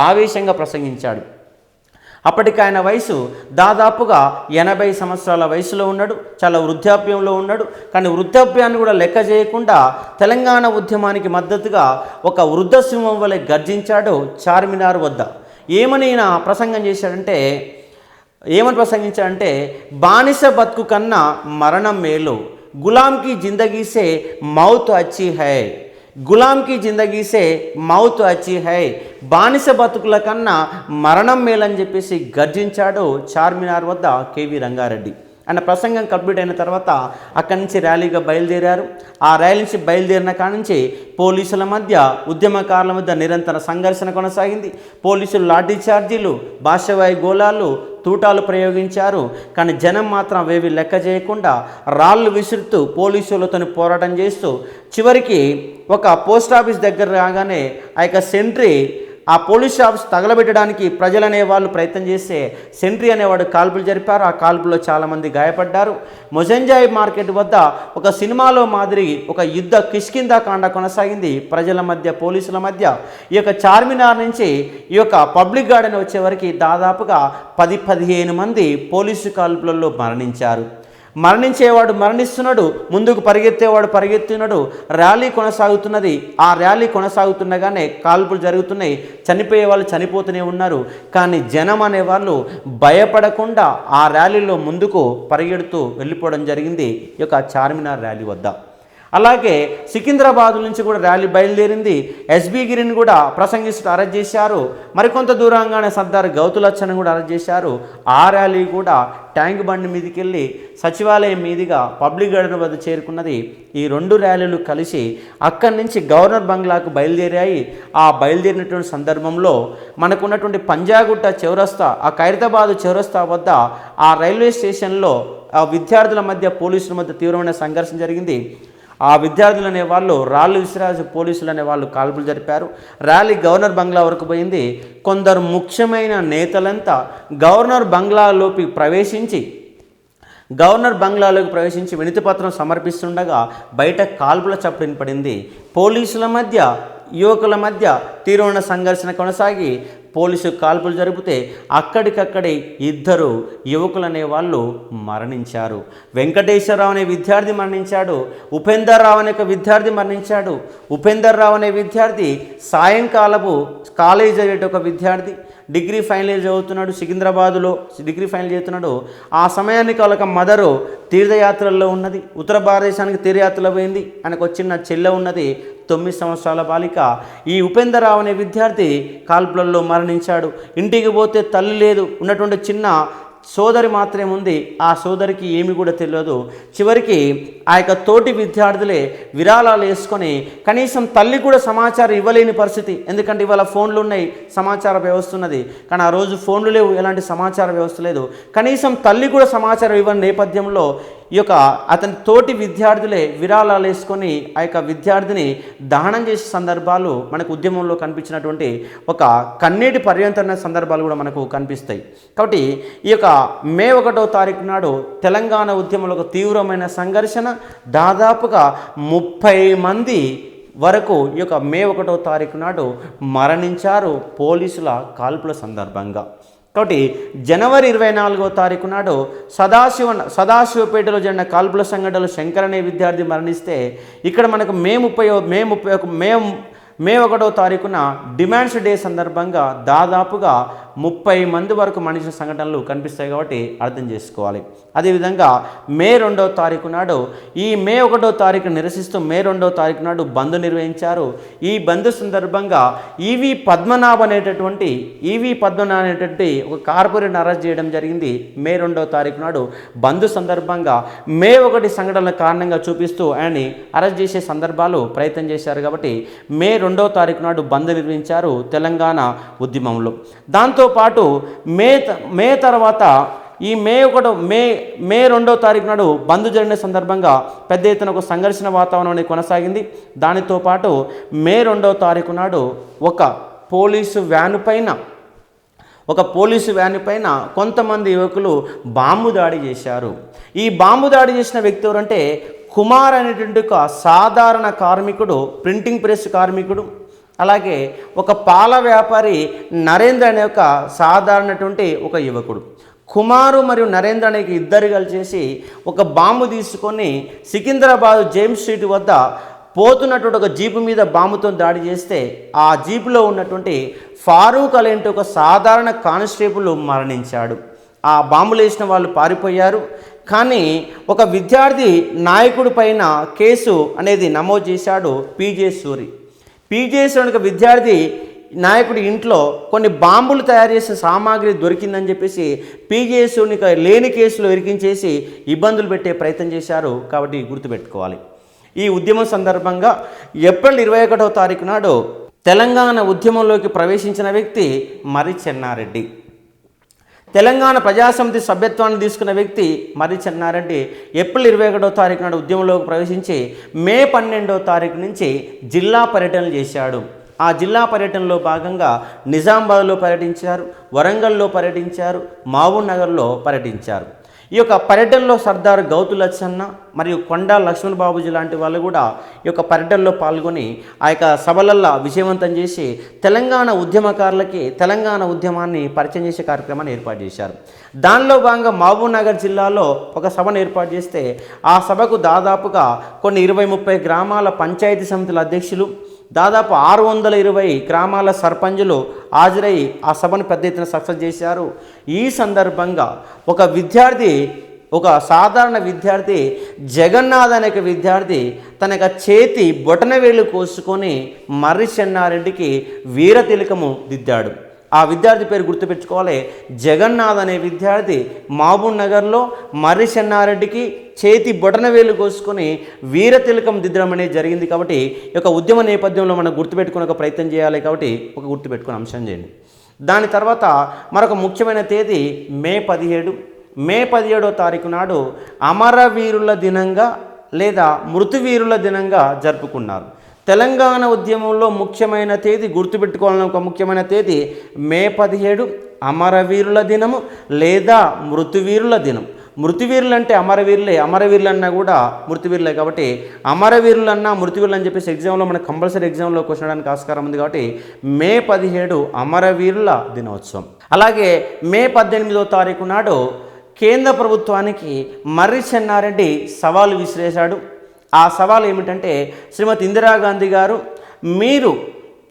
Speaker 1: ఆవేశంగా ప్రసంగించాడు. అప్పటికి ఆయన వయసు దాదాపుగా 80 సంవత్సరాల వయసులో ఉన్నాడు, చాలా వృద్ధాప్యంలో ఉన్నాడు. కానీ వృద్ధాప్యాన్ని కూడా లెక్క చేయకుండా తెలంగాణ ఉద్యమానికి మద్దతుగా ఒక వృద్ధ సింహం వలె గర్జించాడు చార్మినార్ వద్ద. ఏమని ఈయన ప్రసంగం చేశాడంటే, ఏమని ప్రసంగించాడంటే, బానిస బతుకు కన్నా మరణం మేలు, గులాంకి జిందగీ సే మౌత్ అచ్చి హై, గులాంకి జిందగీ సే మౌత్ అచ్చి హై, బానిస బతుకుల కన్నా మరణం మేలని చెప్పేసి గర్జించాడు చార్మినార్ వద్ద కేవీ రంగారెడ్డి. ఆయన ప్రసంగం కంప్లీట్ అయిన తర్వాత అక్కడి నుంచి ర్యాలీగా బయలుదేరారు. ఆ ర్యాలీ నుంచి బయలుదేరిన కాడి నుంచి పోలీసుల మధ్య, ఉద్యమకారుల మధ్య నిరంతర సంఘర్షణ కొనసాగింది. పోలీసులు లాఠీ చార్జీలు, భాషవాయి గోళాలు, తూటాలు ప్రయోగించారు. కానీ జనం మాత్రం అవేవి లెక్క చేయకుండా రాళ్ళు విసురుతూ పోలీసులతో పోరాటం చేస్తూ చివరికి ఒక పోస్ట్ ఆఫీస్ దగ్గర రాగానే ఆ యొక్క సెంట్రీ ఆ పోలీస్ ఆఫీస్ తగలబెట్టడానికి ప్రజలు అనేవాళ్ళు ప్రయత్నం చేస్తే సెంట్రీ అనేవాడు కాల్పులు జరిపారు. ఆ కాల్పుల్లో చాలామంది గాయపడ్డారు. మొజంజాయి మార్కెట్ వద్ద ఒక సినిమాలో మాదిరి ఒక యుద్ధ కిష్కిందా కాండ కొనసాగింది ప్రజల మధ్య, పోలీసుల మధ్య. ఈ యొక్క చార్మినార్ నుంచి ఈ యొక్క పబ్లిక్ గార్డెన్ వచ్చే వరకు దాదాపుగా 10-15 మంది పోలీసు కాల్పులలో మరణించారు. మరణించేవాడు మరణిస్తున్నాడు, ముందుకు పరిగెత్తేవాడు పరిగెత్తున్నాడు. ర్యాలీ కొనసాగుతున్నది. ఆ ర్యాలీ కొనసాగుతుండగానే కాల్పులు జరుగుతున్నాయి. చనిపోయే వాళ్ళు చనిపోతూనే ఉన్నారు. కానీ జనం అనేవాళ్ళు భయపడకుండా ఆ ర్యాలీలో ముందుకు పరిగెడుతూ వెళ్ళిపోవడం జరిగింది ఈ యొక్క చార్మినార్ ర్యాలీ వద్ద. అలాగే సికింద్రాబాద్ నుంచి కూడా ర్యాలీ బయలుదేరింది. ఎస్బీ గిరిని కూడా ప్రసంగిస్తూ అరెస్ట్ చేశారు. మరికొంత దూరంగానే సర్దార్ గౌతులచ్చను కూడా అరెస్ట్ చేశారు. ఆ ర్యాలీ కూడా ట్యాంక్ బండి మీదకి వెళ్ళి సచివాలయం మీదుగా పబ్లిక్ గార్డెన్ వద్ద చేరుకున్నది. ఈ 2 ర్యాలీలు కలిసి అక్కడి నుంచి గవర్నర్ బంగ్లాకు బయలుదేరాయి. ఆ బయలుదేరినటువంటి సందర్భంలో మనకున్నటువంటి పంజాగుట్ట చౌరస్తా, ఆ ఖైరతాబాద్ చౌరస్తా వద్ద ఆ రైల్వే స్టేషన్లో ఆ విద్యార్థుల మధ్య, పోలీసుల మధ్య తీవ్రమైన సంఘర్షణ జరిగింది. ఆ విద్యార్థులు అనేవాళ్ళు రాళ్ళు విసిరాజు, పోలీసులు అనేవాళ్ళు కాల్పులు జరిపారు. ర్యాలీ గవర్నర్ బంగ్లా వరకు పోయింది. కొందరు ముఖ్యమైన నేతలంతా గవర్నర్ బంగ్లాలోకి ప్రవేశించి వినతిపత్రం సమర్పిస్తుండగా బయట కాల్పుల చప్పుడు వినపడింది. పోలీసుల మధ్య, యువకుల మధ్య తీవ్రమైన సంఘర్షణ కొనసాగి పోలీసు కాల్పులు జరిపితే అక్కడికక్కడే 2 యువకులు అనేవాళ్ళు మరణించారు. వెంకటేశ్వరరావు అనే విద్యార్థి మరణించాడు. ఉపేందర్ రావు అనే విద్యార్థి మరణించాడు. ఉపేందర్ రావు అనే విద్యార్థి సాయంకాలపు కాలేజ్ చదివేట ఒక విద్యార్థి, డిగ్రీ ఫైనల్ ఇయర్ చదువుతున్నాడు, సికింద్రాబాదులో డిగ్రీ ఫైనల్ చదువుతున్నాడు. ఆ సమయానికి వాళ్ళకి మదరు తీర్థయాత్రల్లో ఉన్నది, ఉత్తర భారతదేశానికి తీర్థయాత్రలో పోయింది. ఆయనకు వచ్చిన చెల్లె ఉన్నది, 9 సంవత్సరాల బాలిక. ఈ ఉపేందర్రావు అనే విద్యార్థి కాల్పులలో మరణించాడు. ఇంటికి పోతే తల్లి లేదు, ఉన్నటువంటి చిన్న సోదరి మాత్రమే ఉంది. ఆ సోదరికి ఏమి కూడా తెలియదు. చివరికి ఆ యొక్క తోటి విద్యార్థులే విరాళాలు వేసుకొని కనీసం తల్లి కూడా సమాచారం ఇవ్వలేని పరిస్థితి. ఎందుకంటే ఇవాళ ఫోన్లు ఉన్నాయి, సమాచార వ్యవస్థ ఉన్నది. కానీ ఆ రోజు ఫోన్లు లేవు, ఎలాంటి సమాచార వ్యవస్థ లేదు. కనీసం తల్లి కూడా సమాచారం ఇవ్వని నేపథ్యంలో ఈ యొక్క అతని తోటి విద్యార్థులే విరాళాలు వేసుకొని ఆ యొక్క విద్యార్థిని దహనం చేసే సందర్భాలు మనకు ఉద్యమంలో కనిపించినటువంటి ఒక కన్నీటి పర్యంతరణ సందర్భాలు కూడా మనకు కనిపిస్తాయి. కాబట్టి ఈ యొక్క మే 1వ తారీఖు నాడు తెలంగాణ ఉద్యమంలో ఒక తీవ్రమైన సంఘర్షణ, దాదాపుగా 30 మంది వరకు ఈ యొక్క మే 1వ తారీఖు నాడు మరణించారు పోలీసుల కాల్పుల సందర్భంగా. కాబట్టి జనవరి 24వ తారీఖు నాడు సదాశివపేటలో జరిగిన కాల్పుల సంఘటనలో శంకర్ అనే విద్యార్థి మరణిస్తే, ఇక్కడ మనకు మే 1వ తారీఖున డిమాండ్స్ డే సందర్భంగా దాదాపుగా 30 మంది వరకు మనిషి సంఘటనలు కనిపిస్తాయి. కాబట్టి అర్థం చేసుకోవాలి. అదేవిధంగా మే 2వ తారీఖు నాడు, ఈ మే 1వ తారీఖు నిరసిస్తూ మే 2వ తారీఖు నాడు బంద్ నిర్వహించారు. ఈ బంద్ సందర్భంగా ఈవి పద్మనాభ అనేటటువంటి ఒక కార్పొరేట్ని అరెస్ట్ చేయడం జరిగింది. మే 2వ తారీఖు నాడు బంద్ సందర్భంగా మే 1 సంఘటనల కారణంగా చూపిస్తూ ఆయన్ని అరెస్ట్ చేసే సందర్భాలు ప్రయత్నం చేశారు. కాబట్టి మే 2వ తారీఖు నాడు బంద్ నిర్వహించారు తెలంగాణ ఉద్యమంలో. దాంతోపాటు మే తర్వాత ఈ మే 2వ తారీఖు నాడు బంద్ జరిగిన సందర్భంగా పెద్ద ఎత్తున ఒక సంఘర్షణ వాతావరణం అనేది కొనసాగింది. దానితో పాటు మే 2వ తారీఖు నాడు ఒక పోలీసు వ్యాను పైన కొంతమంది యువకులు బాంబు దాడి చేశారు. ఈ బాంబు దాడి చేసిన వ్యక్తి ఎవరంటే కుమార్ అనేటువంటి ఒక సాధారణ కార్మికుడు, ప్రింటింగ్ ప్రెస్ కార్మికుడు. అలాగే ఒక పాల వ్యాపారి నరేంద్ర అనే ఒక సాధారణటువంటి ఒక యువకుడు. కుమారు మరియు నరేంద్ర అనే ఇద్దరు కలిసి ఒక బాంబు తీసుకొని సికింద్రాబాద్ జేమ్స్ స్ట్రీట్ వద్ద పోతున్నటువంటి ఒక జీపు మీద బాంబుతో దాడి చేస్తే ఆ జీపులో ఉన్నటువంటి ఫారూక్ అలేంటి ఒక సాధారణ కానిస్టేబుల్ మరణించాడు. ఆ బాంబులు వేసిన వాళ్ళు పారిపోయారు. కానీ ఒక విద్యార్థి నాయకుడి పైన కేసు అనేది నమోదు చేశాడు పీజే సూరి. ఒక విద్యార్థి నాయకుడి ఇంట్లో కొన్ని బాంబులు తయారు చేసిన సామాగ్రి దొరికిందని చెప్పేసి పీజే సూరిని లేని కేసులో ఇరికించేసి ఇబ్బందులు పెట్టే ప్రయత్నం చేశారు. కాబట్టి గుర్తుపెట్టుకోవాలి. ఈ ఉద్యమం సందర్భంగా ఏప్రిల్ 21వ తారీఖు నాడు తెలంగాణ ఉద్యమంలోకి ప్రవేశించిన వ్యక్తి మర్రి చెన్నారెడ్డి. తెలంగాణ ప్రజాసమితి సభ్యత్వాన్ని తీసుకున్న వ్యక్తి మర్రి చెన్నారెడ్డి ఏప్రిల్ 21వ తారీఖు నాడు ఉద్యమంలోకి ప్రవేశించి మే 12వ తారీఖు నుంచి జిల్లా పర్యటనలు చేశాడు. ఆ జిల్లా పర్యటనలో భాగంగా నిజామాబాద్లో పర్యటించారు, వరంగల్లో పర్యటించారు, మహబూబ్ నగర్లో పర్యటించారు. ఈ యొక్క పర్యటనలో సర్దార్ గౌతు లచ్చన్న మరియు కొండా లక్ష్మణ్ బాబుజీ లాంటి వాళ్ళు కూడా ఈ యొక్క పర్యటనలో పాల్గొని ఆ యొక్క సభలల్లో విజయవంతం చేసి తెలంగాణ ఉద్యమకారులకి తెలంగాణ ఉద్యమాన్ని పరిచయం చేసే కార్యక్రమాన్ని ఏర్పాటు చేశారు. దానిలో భాగంగా మహబూబ్ నగర్ జిల్లాలో ఒక సభను ఏర్పాటు చేస్తే ఆ సభకు దాదాపుగా కొన్ని 20-30 గ్రామాల పంచాయతీ సమితుల అధ్యక్షులు, దాదాపు 620 గ్రామాల సర్పంచులు హాజరై ఆ సభను పెద్ద ఎత్తున సక్సెస్ చేశారు. ఈ సందర్భంగా ఒక సాధారణ విద్యార్థి జగన్నాథ్ అనే విద్యార్థి తన చేతి బొటనవేలు కోసుకొని మర్రి చెన్నారెడ్డికి వీర తిలకము దిద్దాడు. ఆ విద్యార్థి పేరు గుర్తుపెట్టుకోవాలి. జగన్నాథ్ అనే విద్యార్థి మహబూబ్ నగర్లో మర్రి చెన్నారెడ్డికి చేతి బొటనవేలు కోసుకొని వీర తిలకం దిద్దడం అనేది జరిగింది. కాబట్టి ఈ యొక్క ఉద్యమ నేపథ్యంలో మనం గుర్తుపెట్టుకునే ఒక ప్రయత్నం చేయాలి. కాబట్టి ఒక గుర్తుపెట్టుకునే అంశం చేయండి. దాని తర్వాత మరొక ముఖ్యమైన తేదీ మే 17వ తారీఖు నాడు అమరవీరుల దినంగా లేదా మృతువీరుల దినంగా జరుపుకున్నారు. తెలంగాణ ఉద్యమంలో ముఖ్యమైన తేదీ గుర్తుపెట్టుకోవాలని ఒక ముఖ్యమైన తేదీ మే 17 అమరవీరుల దినము లేదా మృతువీరుల దినం. మృతువీరులు అంటే అమరవీరులు అన్నా కూడా మృతువీరులే. కాబట్టి అమరవీరులు అన్నా మృతువీరులు అని చెప్పేసి ఎగ్జామ్లో మనకు కంపల్సరీ ఎగ్జామ్లో క్వశ్చన్ అడడానికి ఆస్కారం ఉంది. కాబట్టి మే 17 అమరవీరుల దినోత్సవం. అలాగే మే 18వ తారీఖు నాడు కేంద్ర ప్రభుత్వానికి మర్రి చెన్నారెడ్డి సవాలు విసిరేశాడు. ఆ సవాల్ ఏమిటంటే, శ్రీమతి ఇందిరాగాంధీ గారు, మీరు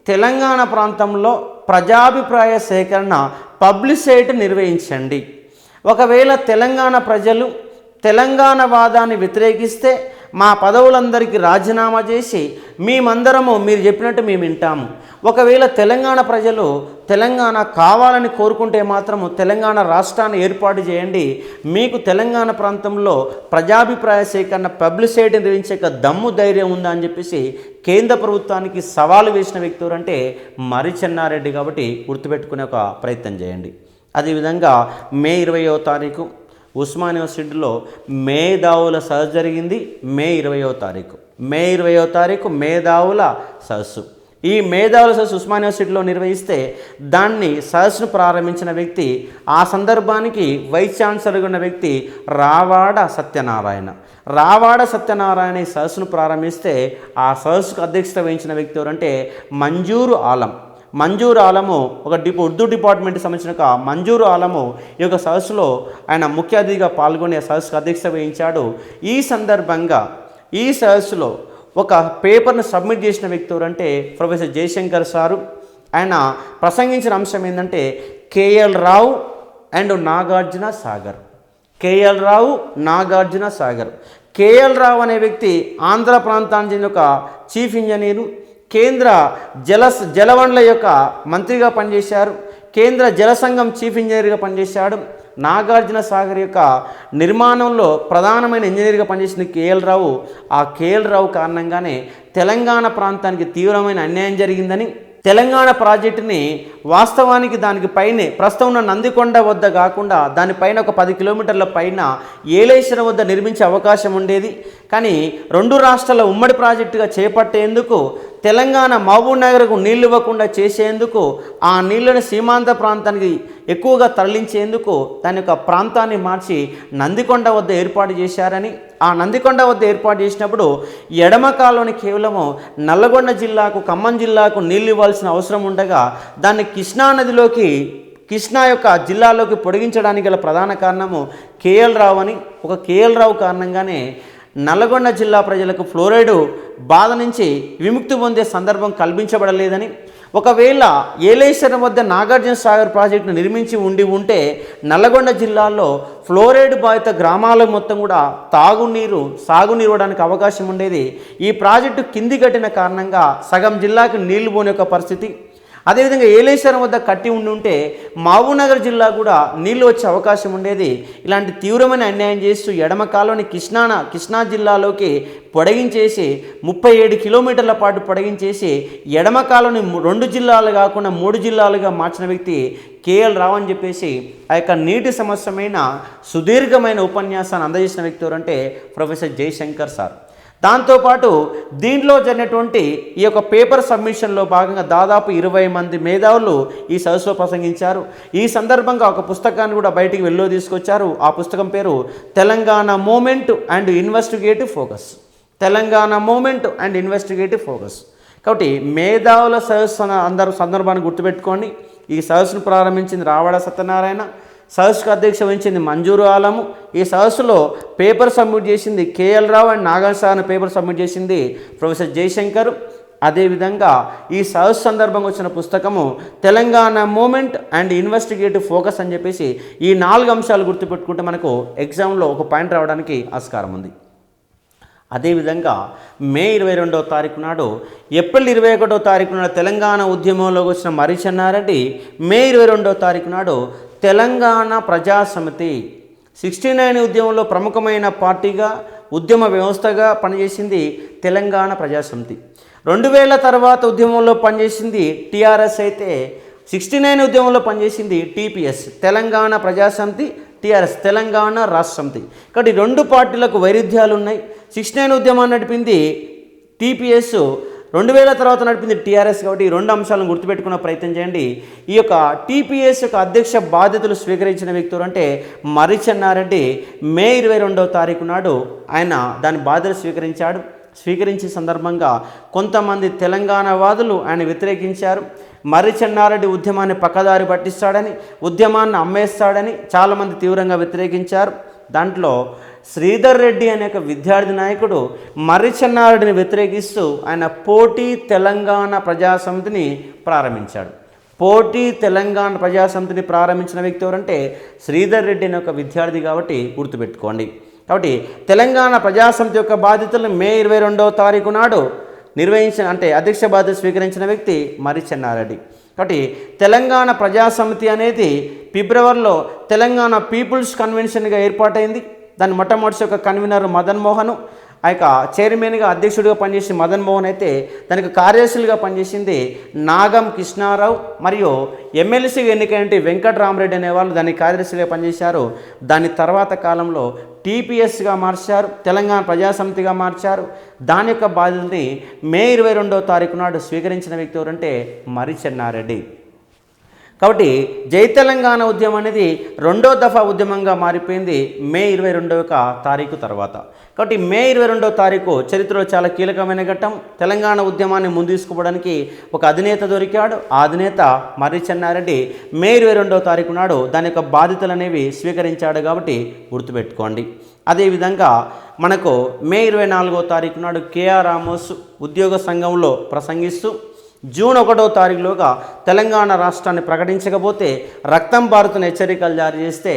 Speaker 1: తెలంగాణ ప్రాంతంలో ప్రజాభిప్రాయ సేకరణ పబ్లిసైట్ నిర్వహించండి. ఒకవేళ తెలంగాణ ప్రజలు తెలంగాణ వాదాన్ని వ్యతిరేకిస్తే మా పదవులందరికీ రాజీనామా చేసి మేమందరము మీరు చెప్పినట్టు మేము వింటాము. ఒకవేళ తెలంగాణ ప్రజలు తెలంగాణ కావాలని కోరుకుంటే మాత్రము తెలంగాణ రాష్ట్రాన్ని ఏర్పాటు చేయండి. మీకు తెలంగాణ ప్రాంతంలో ప్రజాభిప్రాయ సేకరణ పబ్లిసైట్ నిర్వహించే దమ్ము ధైర్యం ఉందా అని చెప్పేసి కేంద్ర ప్రభుత్వానికి సవాలు వేసిన వ్యక్తి ఎవరంటే మర్రి చెన్నారెడ్డి. కాబట్టి గుర్తుపెట్టుకునే ఒక ప్రయత్నం చేయండి. అదేవిధంగా మే 20వ తారీఖు ఉస్మానియా యూనివర్సిటీలో మేధావుల సదస్సు జరిగింది. మే 20వ తారీఖు మేధావుల సదస్సు. ఈ మేధావుల సదస్సు ఉస్మానియా యూనివర్సిటీలో నిర్వహిస్తే దాన్ని సదస్సును ప్రారంభించిన వ్యక్తి, ఆ సందర్భానికి వైస్ ఛాన్సలర్గా ఉన్న వ్యక్తి రావాడ సత్యనారాయణ ఈ సదస్సును ప్రారంభిస్తే ఆ సదస్సుకు అధ్యక్షత వహించిన వ్యక్తి ఎవరంటే మంజూరు ఆలము ఒక ఉర్దూ డిపార్ట్మెంట్కి సంబంధించిన ఒక మంజూరు ఆలము ఈ యొక్క సదస్సులో ఆయన ముఖ్య అతిథిగా పాల్గొని ఆ సదస్సుకు అధ్యక్షత వహించాడు. ఈ సందర్భంగా ఈ సదస్సులో ఒక పేపర్ను సబ్మిట్ చేసిన వ్యక్తి ఎవరంటే ప్రొఫెసర్ జయశంకర్ సారు. ఆయన ప్రసంగించిన అంశం ఏంటంటే KL Rao and Nagarjuna Sagar. KL Rao అనే వ్యక్తి ఆంధ్ర ప్రాంతానికి చెందిన ఒక చీఫ్ ఇంజనీరు, కేంద్ర జలవనరుల యొక్క మంత్రిగా పనిచేశారు, కేంద్ర జల సంఘం చీఫ్ ఇంజనీర్గా పనిచేశాడు. నాగార్జున సాగర్ యొక్క నిర్మాణంలో ప్రధానమైన ఇంజనీర్గా పనిచేసిన కేఎల్ రావు. ఆ కేఎల్ రావు కారణంగానే తెలంగాణ ప్రాంతానికి తీవ్రమైన అన్యాయం జరిగిందని, తెలంగాణ ప్రాజెక్టుని వాస్తవానికి దానికి పైనే ప్రస్తుతం ఉన్న నందికొండ వద్ద కాకుండా దానిపైన ఒక 10 కిలోమీటర్ల పైన ఏలేశ్వరం వద్ద నిర్మించే అవకాశం ఉండేది. కానీ 2 రాష్ట్రాల ఉమ్మడి ప్రాజెక్టుగా చేపట్టేందుకు తెలంగాణ మహబూబ్ నగర్కు నీళ్లు ఇవ్వకుండా చేసేందుకు, ఆ నీళ్లను సీమాంత ప్రాంతానికి ఎక్కువగా తరలించేందుకు దాని యొక్క ప్రాంతాన్ని మార్చి నందికొండ వద్ద ఏర్పాటు చేశారని, ఆ నందికొండ వద్ద ఏర్పాటు చేసినప్పుడు ఎడమ కాలువని కేవలము నల్లగొండ జిల్లాకు, ఖమ్మం జిల్లాకు నీళ్ళు ఇవ్వాల్సిన అవసరం ఉండగా దాన్ని కృష్ణా యొక్క జిల్లాలోకి పొడిగించడానికి గల ప్రధాన కారణము కేఎల్ రావు అని, ఒక కేఎల్ రావు కారణంగానే నల్లగొండ జిల్లా ప్రజలకు ఫ్లోరైడ్ బాధ నుంచి విముక్తి పొందే సందర్భం కల్పించబడలేదని, ఒకవేళ ఏలేశ్వరం వద్ద నాగార్జున సాగర్ ప్రాజెక్టును నిర్మించి ఉంటే నల్లగొండ జిల్లాలో ఫ్లోరైడ్ బాధిత గ్రామాల మొత్తం కూడా సాగునీరు ఇవ్వడానికి అవకాశం ఉండేది. ఈ ప్రాజెక్టు కింది కట్టిన కారణంగా సగం జిల్లాకు నీళ్లు పోని ఒక పరిస్థితి. అదేవిధంగా ఏలేశ్వరం వద్ద కట్టి ఉంటే మహబూబ్ నగర్ జిల్లా కూడా నీళ్లు వచ్చే అవకాశం ఉండేది. ఇలాంటి తీవ్రమైన అన్యాయం చేస్తూ ఎడమ కాలువని కృష్ణా జిల్లాలోకి పొడిగించేసి 37 కిలోమీటర్ల పాటు పొడిగించేసి ఎడమ కాలువని 2 జిల్లాలు కాకుండా 3 జిల్లాలుగా మార్చిన వ్యక్తి కేఎల్ రావు అని చెప్పేసి ఆ యొక్క నీటి సమస్యమైన సుదీర్ఘమైన ఉపన్యాసాన్ని అందజేసిన వ్యక్తి ఎవరంటే ప్రొఫెసర్ జయశంకర్ సార్. దాంతోపాటు దీంట్లో జరిగినటువంటి ఈ యొక్క పేపర్ సబ్మిషన్లో భాగంగా దాదాపు 20 మంది మేధావులు ఈ సదస్సులో ప్రసంగించారు. ఈ సందర్భంగా ఒక పుస్తకాన్ని కూడా బయటికి వెళ్ళో తీసుకొచ్చారు. ఆ పుస్తకం పేరు Telangana movement and investigative focus. Telangana movement and investigative focus. కాబట్టి మేధావుల సదస్సు అందరూ సందర్భాన్ని గుర్తుపెట్టుకోండి. ఈ సదస్సును ప్రారంభించింది రావడ సత్యనారాయణ, సదస్సుకు అధ్యక్ష వహించింది మంజూరు ఆలము. ఈ సదస్సులో పేపర్ సబ్మిట్ చేసింది KL Rao and Nagarjuna paper submit చేసింది ప్రొఫెసర్ జయశంకర్. అదేవిధంగా ఈ సదస్సు సందర్భంగా వచ్చిన పుస్తకము Telangana movement and investigative focus అని చెప్పేసి ఈ 4 అంశాలు గుర్తుపెట్టుకుంటే మనకు ఎగ్జామ్లో ఒక పాయింట్ రావడానికి ఆస్కారం ఉంది. అదేవిధంగా మే 22వ తారీఖు నాడు, ఏప్రిల్ 21వ తారీఖు నాడు తెలంగాణ ఉద్యమంలోకి వచ్చిన మర్రి చెన్నారెడ్డి మే 22వ తారీఖు నాడు తెలంగాణ ప్రజాసమితి 69 ఉద్యమంలో ప్రముఖమైన పార్టీగా, ఉద్యమ వ్యవస్థగా పనిచేసింది తెలంగాణ ప్రజాసమితి. 2000 తర్వాత ఉద్యమంలో పనిచేసింది టీఆర్ఎస్ అయితే 69 ఉద్యమంలో పనిచేసింది టీపీఎస్, తెలంగాణ ప్రజాసమితి, టీఆర్ఎస్ తెలంగాణ రాష్ట్ర సమితి. కాబట్టి 2 పార్టీలకు వైరుధ్యాలు ఉన్నాయి. 69 ఉద్యమాన్ని నడిపింది టీపీఎస్, 2000 తర్వాత నడిపింది టీఆర్ఎస్. కాబట్టి ఈ 2 అంశాలను గుర్తుపెట్టుకునే ప్రయత్నం చేయండి. ఈ యొక్క టీపీఎస్ యొక్క అధ్యక్ష బాధ్యతలు స్వీకరించిన వ్యక్తులు అంటే మర్రి చెన్నారెడ్డి మే 22వ తారీఖు నాడు ఆయన దాని బాధ్యతలు స్వీకరించే సందర్భంగా కొంతమంది తెలంగాణ వాదులు ఆయన వ్యతిరేకించారు. మర్రి చెన్నారెడ్డి ఉద్యమాన్ని పక్కదారి పట్టిస్తాడని, ఉద్యమాన్ని అమ్మేస్తాడని చాలామంది తీవ్రంగా వ్యతిరేకించారు. దాంట్లో శ్రీధర్ రెడ్డి అనే ఒక విద్యార్థి నాయకుడు మర్రి చెన్నారెడ్డిని వ్యతిరేకిస్తూ ఆయన పోటీ తెలంగాణ ప్రజాసమితిని ప్రారంభించాడు. పోటీ తెలంగాణ ప్రజాసమితిని ప్రారంభించిన వ్యక్తి ఎవరంటే శ్రీధర్ రెడ్డి అనే ఒక విద్యార్థి. కాబట్టి గుర్తుపెట్టుకోండి. కాబట్టి తెలంగాణ ప్రజాసమితి యొక్క బాధ్యతలు మే 22వ తారీఖు నాడు అధ్యక్ష బాధ్యత స్వీకరించిన వ్యక్తి మర్రి చెన్నారెడ్డి. కాబట్టి తెలంగాణ ప్రజాసమితి అనేది ఫిబ్రవరిలో తెలంగాణ పీపుల్స్ కన్వెన్షన్గా ఏర్పాటైంది. దాని మొట్టమొదటి యొక్క కన్వీనర్ మదన్ మోహన్, ఆ యొక్క చైర్మన్గా అధ్యక్షుడిగా పనిచేసి మదన్ మోహన్ అయితే దానికి కార్యదర్శులుగా పనిచేసింది నాగం కృష్ణారావు, మరియు ఎమ్మెల్సీగా ఎన్నికైన వెంకటరామరెడ్డి అనేవాళ్ళు దానికి కార్యదర్శిగా పనిచేశారు. దాని తర్వాత కాలంలో టీపీఎస్గా మార్చారు, తెలంగాణ ప్రజాసమితిగా మార్చారు. దాని యొక్క బాధ్యతని మే 22వ తారీఖు నాడు స్వీకరించిన వ్యక్తి ఎవరంటే మర్రి చెన్నారెడ్డి. కాబట్టి జై తెలంగాణ ఉద్యమం అనేది 2వ దఫా ఉద్యమంగా మారిపోయింది మే 22వ తారీఖు తర్వాత. కాబట్టి మే 22వ తారీఖు చరిత్రలో చాలా కీలకమైన ఘట్టం. తెలంగాణ ఉద్యమాన్ని ముందు తీసుకుపోవడానికి ఒక అధినేత దొరికాడు. ఆ అధినేత మర్రి చెన్నారెడ్డి మే 22వ తారీఖు నాడు దాని యొక్క బాధ్యతలు అనేవి స్వీకరించాడు. కాబట్టి గుర్తుపెట్టుకోండి. అదేవిధంగా మనకు మే 24వ తారీఖు నాడు కేఆర్ రామోస్ ఉద్యోగ సంఘంలో ప్రసంగిస్తూ జూన్ 1వ తారీఖులోగా తెలంగాణ రాష్ట్రాన్ని ప్రకటించకపోతే రక్తం పారుతున్న హెచ్చరికలు జారీ చేస్తే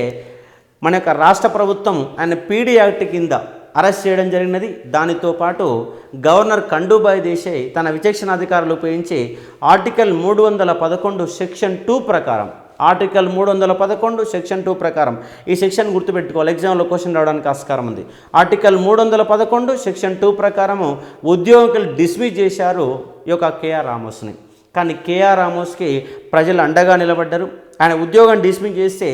Speaker 1: మన యొక్క రాష్ట్ర ప్రభుత్వం ఆయన పీడీ యాక్ట్ కింద అరెస్ట్ చేయడం జరిగినది. దానితో పాటు గవర్నర్ ఖండూభాయ్ దేశాయ్ తన విచక్షణాధికారులు ఉపయోగించి ఆర్టికల్ 311 సెక్షన్ 2 ప్రకారం, ఆర్టికల్ 311 సెక్షన్ 2 ప్రకారం, ఈ సెక్షన్ గుర్తుపెట్టుకోవాలి, ఎగ్జామ్లో క్వశ్చన్ రావడానికి ఆస్కారం ఉంది. ఆర్టికల్ 311 సెక్షన్ 2 ప్రకారము ఉద్యోగులు డిస్మిస్ చేశారు ఈ యొక్క కేఆర్ రామోస్ని. కానీ కేఆర్ రామోస్కి ప్రజలు అండగా నిలబడ్డారు. ఆయన ఉద్యోగం డిస్మిస్ చేస్తే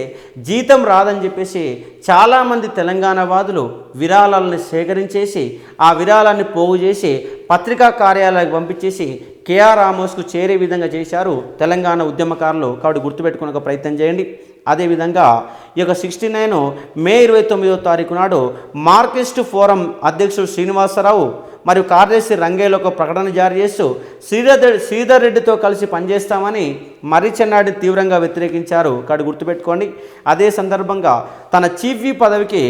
Speaker 1: జీతం రాదని చెప్పేసి చాలామంది తెలంగాణ వాదులు విరాళాలను సేకరించేసి ఆ విరాళాన్ని పోగు చేసి పత్రికా కార్యాలయాలకు పంపించేసి కేఆర్ రామోస్కు చేరే విధంగా చేశారు తెలంగాణ ఉద్యమకారులు. కాబట్టి గుర్తుపెట్టుకునే ఒక ప్రయత్నం చేయండి. అదేవిధంగా ఈ యొక్క 69 మే 29వ తారీఖు నాడు మార్కిస్ట్ ఫోరం అధ్యక్షుడు శ్రీనివాసరావు మరియు కార్యదర్శి రంగేలో ఒక ప్రకటన జారీ చేస్తూ శ్రీధర్ రెడ్డితో కలిసి పనిచేస్తామని మర్రిచెన్నాడిని తీవ్రంగా వ్యతిరేకించారు. కాబట్టి గుర్తుపెట్టుకోండి. అదే సందర్భంగా తన చీఫ్ విప్ పదవికి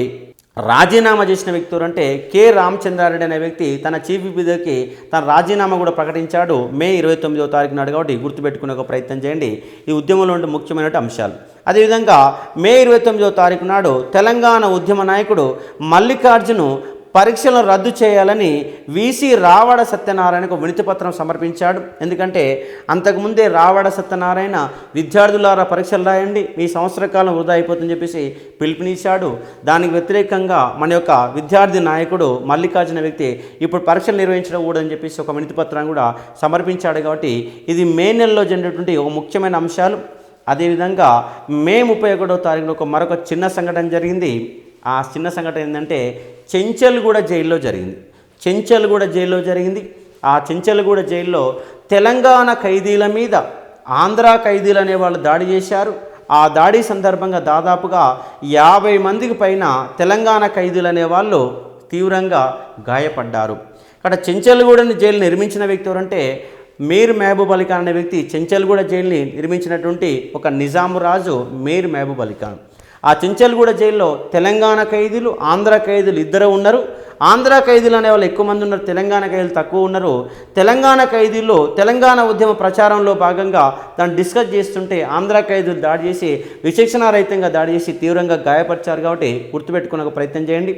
Speaker 1: రాజీనామా చేసిన వ్యక్తి ఎవరంటే కె రామచంద్రారెడ్డి అనే వ్యక్తి తన చీఫ్ విప్ పదవికి తన రాజీనామా కూడా ప్రకటించాడు మే 29వ తారీఖు నాడు. కాబట్టి గుర్తుపెట్టుకునే ఒక ప్రయత్నం చేయండి. ఈ ఉద్యమంలో ఉండే ముఖ్యమైన అంశాలు. అదేవిధంగా మే 29వ తారీఖు నాడు తెలంగాణ ఉద్యమ నాయకుడు మల్లికార్జును పరీక్షలను రద్దు చేయాలని వీసీ రావడ సత్యనారాయణకు వినతిపత్రం సమర్పించాడు. ఎందుకంటే అంతకుముందే రావడ సత్యనారాయణ విద్యార్థులారా పరీక్షలు రాయండి, మీ సంవత్సర కాలం వృధా అయిపోతుందని చెప్పేసి పిలుపునిచ్చాడు. దానికి వ్యతిరేకంగా మన యొక్క విద్యార్థి నాయకుడు మల్లికార్జున వ్యక్తి ఇప్పుడు పరీక్షలు నిర్వహించడం కూడదని చెప్పేసి ఒక వినతిపత్రం కూడా సమర్పించాడు. కాబట్టి ఇది మే నెలలో జరిగినటువంటి ఒక ముఖ్యమైన అంశాలు. అదేవిధంగా మే 31వ తారీఖున మరొక చిన్న సంఘటన జరిగింది. ఆ చిన్న సంఘటన ఏంటంటే చెంచల్గూడ జైల్లో జరిగింది. చెంచల్గూడ జైల్లో జరిగింది. ఆ చెంచల్గూడ జైల్లో తెలంగాణ ఖైదీల మీద ఆంధ్ర ఖైదీలు అనేవాళ్ళు దాడి చేశారు. ఆ దాడి సందర్భంగా దాదాపుగా 50 మందికి పైన తెలంగాణ ఖైదీలు అనేవాళ్ళు తీవ్రంగా గాయపడ్డారు. అక్కడ చెంచల్గూడని జైలు నిర్మించిన వ్యక్తి ఎవరంటే మీర్ మహబూబ్ అలీ ఖాన్ అనే వ్యక్తి చెంచల్గూడ జైలుని నిర్మించినటువంటి ఒక నిజాము రాజు మీర్ మహబూబ్ అలీ ఖాన్. ఆ చెంచల్గూడ జైల్లో తెలంగాణ ఖైదీలు ఆంధ్ర ఖైదీలు ఇద్దరు ఉన్నారు. ఆంధ్ర ఖైదీలు అనే వాళ్ళు ఎక్కువ మంది ఉన్నారు, తెలంగాణ ఖైదీలు తక్కువ ఉన్నారు. తెలంగాణ ఖైదీలు తెలంగాణ ఉద్యమ ప్రచారంలో భాగంగా దాన్ని డిస్కస్ చేస్తుంటే ఆంధ్ర ఖైదీలు దాడి చేసి విచక్షణారహితంగా దాడి చేసి తీవ్రంగా గాయపరిచారు. కాబట్టి గుర్తుపెట్టుకునే ప్రయత్నం చేయండి.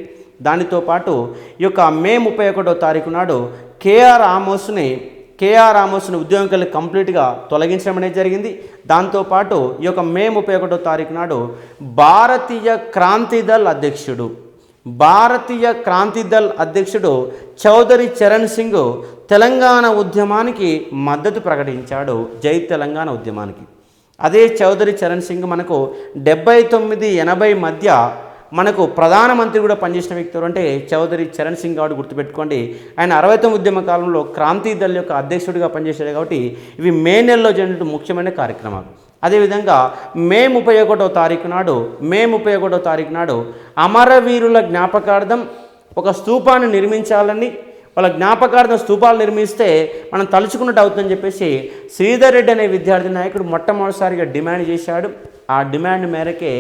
Speaker 1: దానితో పాటు ఈ యొక్క మే 31వ తారీఖు నాడు కేఆర్ రామోస్ని ఉద్యోగం కంప్లీట్గా తొలగించడం అనేది జరిగింది. దాంతోపాటు ఈ యొక్క మే 31వ తారీఖు నాడు భారతీయ క్రాంతి దళ్ అధ్యక్షుడు చౌదరి చరణ్ సింగ్ తెలంగాణ ఉద్యమానికి మద్దతు ప్రకటించాడు. జై తెలంగాణ ఉద్యమానికి. అదే చౌదరి చరణ్ సింగ్ మనకు 79-80 మధ్య మనకు ప్రధానమంత్రి కూడా పనిచేసిన వ్యక్తి అంటే చౌదరి చరణ్ సింగ్ గారు. గుర్తుపెట్టుకోండి. ఆయన 69 ఉద్యమ కాలంలో క్రాంతి దళ్ యొక్క అధ్యక్షుడిగా పనిచేశాడు. కాబట్టి ఇవి మే నెలలో జరిగిన ముఖ్యమైన కార్యక్రమాలు. అదేవిధంగా మే 31వ తారీఖు నాడు అమరవీరుల జ్ఞాపకార్థం ఒక స్తూపాన్ని నిర్మించాలని, వాళ్ళ జ్ఞాపకార్థం స్తూపాలు నిర్మిస్తే మనం తలుచుకున్నట్టు అవుతుందని చెప్పేసి శ్రీధర్ రెడ్డి అనే విద్యార్థి నాయకుడు మొట్టమొదటిసారిగా డిమాండ్ చేశాడు. ఆ డిమాండ్ మేరకే